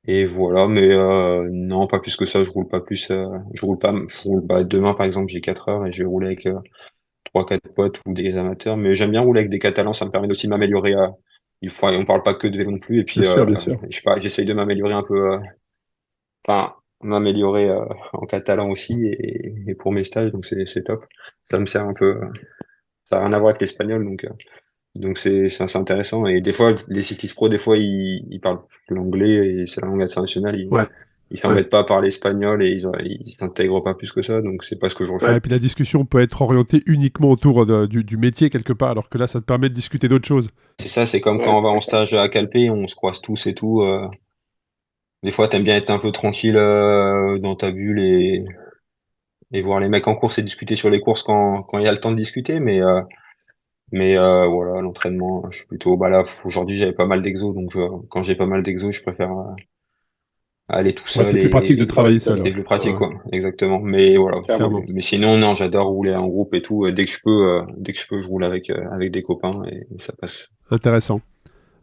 [SPEAKER 3] Et voilà, mais non, pas plus que ça, je roule pas plus. Je roule bah, demain par exemple, j'ai 4 heures et je vais rouler avec 3, 4 potes ou des amateurs. Mais j'aime bien rouler avec des Catalans, ça me permet aussi de m'améliorer. On parle pas que de vélo non plus. Et
[SPEAKER 4] Bien
[SPEAKER 3] puis,
[SPEAKER 4] sûr, bien sûr.
[SPEAKER 3] je sais pas, j'essaye de m'améliorer un peu, enfin, m'améliorer en catalan aussi et pour mes stages, donc c'est top. Ça me sert un peu. Ça n'a rien à voir avec l'espagnol, donc c'est assez intéressant. Et des fois, les cyclistes pro, des fois, ils parlent l'anglais et c'est la langue internationale.
[SPEAKER 4] Ouais.
[SPEAKER 3] Ils
[SPEAKER 4] Ouais.
[SPEAKER 3] s'embêtent pas à parler espagnol et ils s'intègrent pas plus que ça. Donc c'est pas ce que je
[SPEAKER 4] Ouais,
[SPEAKER 3] recherche.
[SPEAKER 4] et puis la discussion peut être orientée uniquement autour du métier quelque part, alors que là, ça te permet de discuter d'autres choses.
[SPEAKER 3] C'est ça, c'est comme
[SPEAKER 2] ouais,
[SPEAKER 3] quand on va en stage à Calpe, on se croise tous et tout. Des fois, t'aimes bien être un peu tranquille dans ta bulle et voir les mecs en course et discuter sur les courses quand il y a le temps de discuter. Mais voilà, l'entraînement, je suis plutôt. Bah là, aujourd'hui, j'avais pas mal d'exos, donc quand j'ai pas mal d'exos, je préfère aller tout
[SPEAKER 4] Ouais, c'est
[SPEAKER 3] seul
[SPEAKER 4] plus pratique de travailler seul.
[SPEAKER 3] et plus pratique,
[SPEAKER 4] Ouais,
[SPEAKER 3] quoi. Exactement. Mais voilà.
[SPEAKER 4] clairement.
[SPEAKER 3] Mais sinon, non, j'adore rouler en groupe et tout. Dès que je peux, je roule avec des copains et ça passe.
[SPEAKER 4] Intéressant.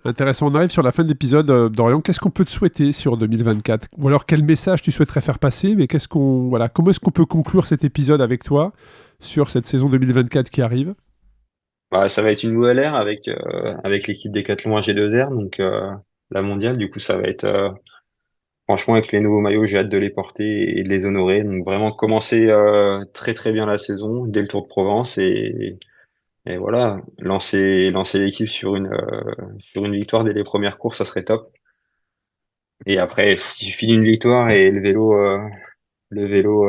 [SPEAKER 4] Intéressant. On arrive sur la fin de l'épisode. Dorian, qu'est-ce qu'on peut te souhaiter sur 2024? Ou alors quel message tu souhaiterais faire passer? Mais voilà, comment est-ce qu'on peut conclure cet épisode avec toi sur cette saison 2024 qui arrive?
[SPEAKER 3] Bah, ça va être une nouvelle ère avec l'équipe Decathlon AG2R, donc la mondiale. Du coup, ça va être franchement avec les nouveaux maillots, j'ai hâte de les porter et de les honorer. Donc vraiment commencer très très bien la saison dès le Tour de Provence et voilà, lancer l'équipe sur une victoire dès les premières courses, ça serait top. Et après, il suffit d'une victoire et le vélo,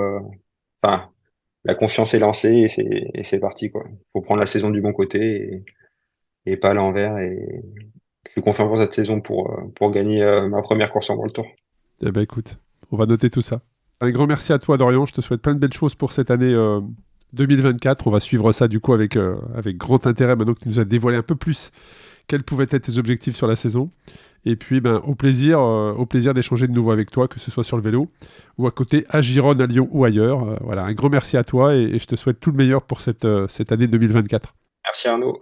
[SPEAKER 3] enfin, la confiance est lancée et c'est parti, quoi. Faut prendre la saison du bon côté et pas à l'envers. Et je suis confiant pour cette saison pour gagner ma première course en World Tour.
[SPEAKER 4] Eh ben écoute, on va noter tout ça. Un grand merci à toi, Dorian. Je te souhaite plein de belles choses pour cette année 2024. On va suivre ça du coup avec grand intérêt maintenant que tu nous as dévoilé un peu plus quels pouvaient être tes objectifs sur la saison. Et puis, au plaisir d'échanger de nouveau avec toi, que ce soit sur le vélo ou à côté, à Gironne, à Lyon ou ailleurs. Voilà, un grand merci à toi et je te souhaite tout le meilleur pour cette année 2024.
[SPEAKER 3] Merci Arnaud.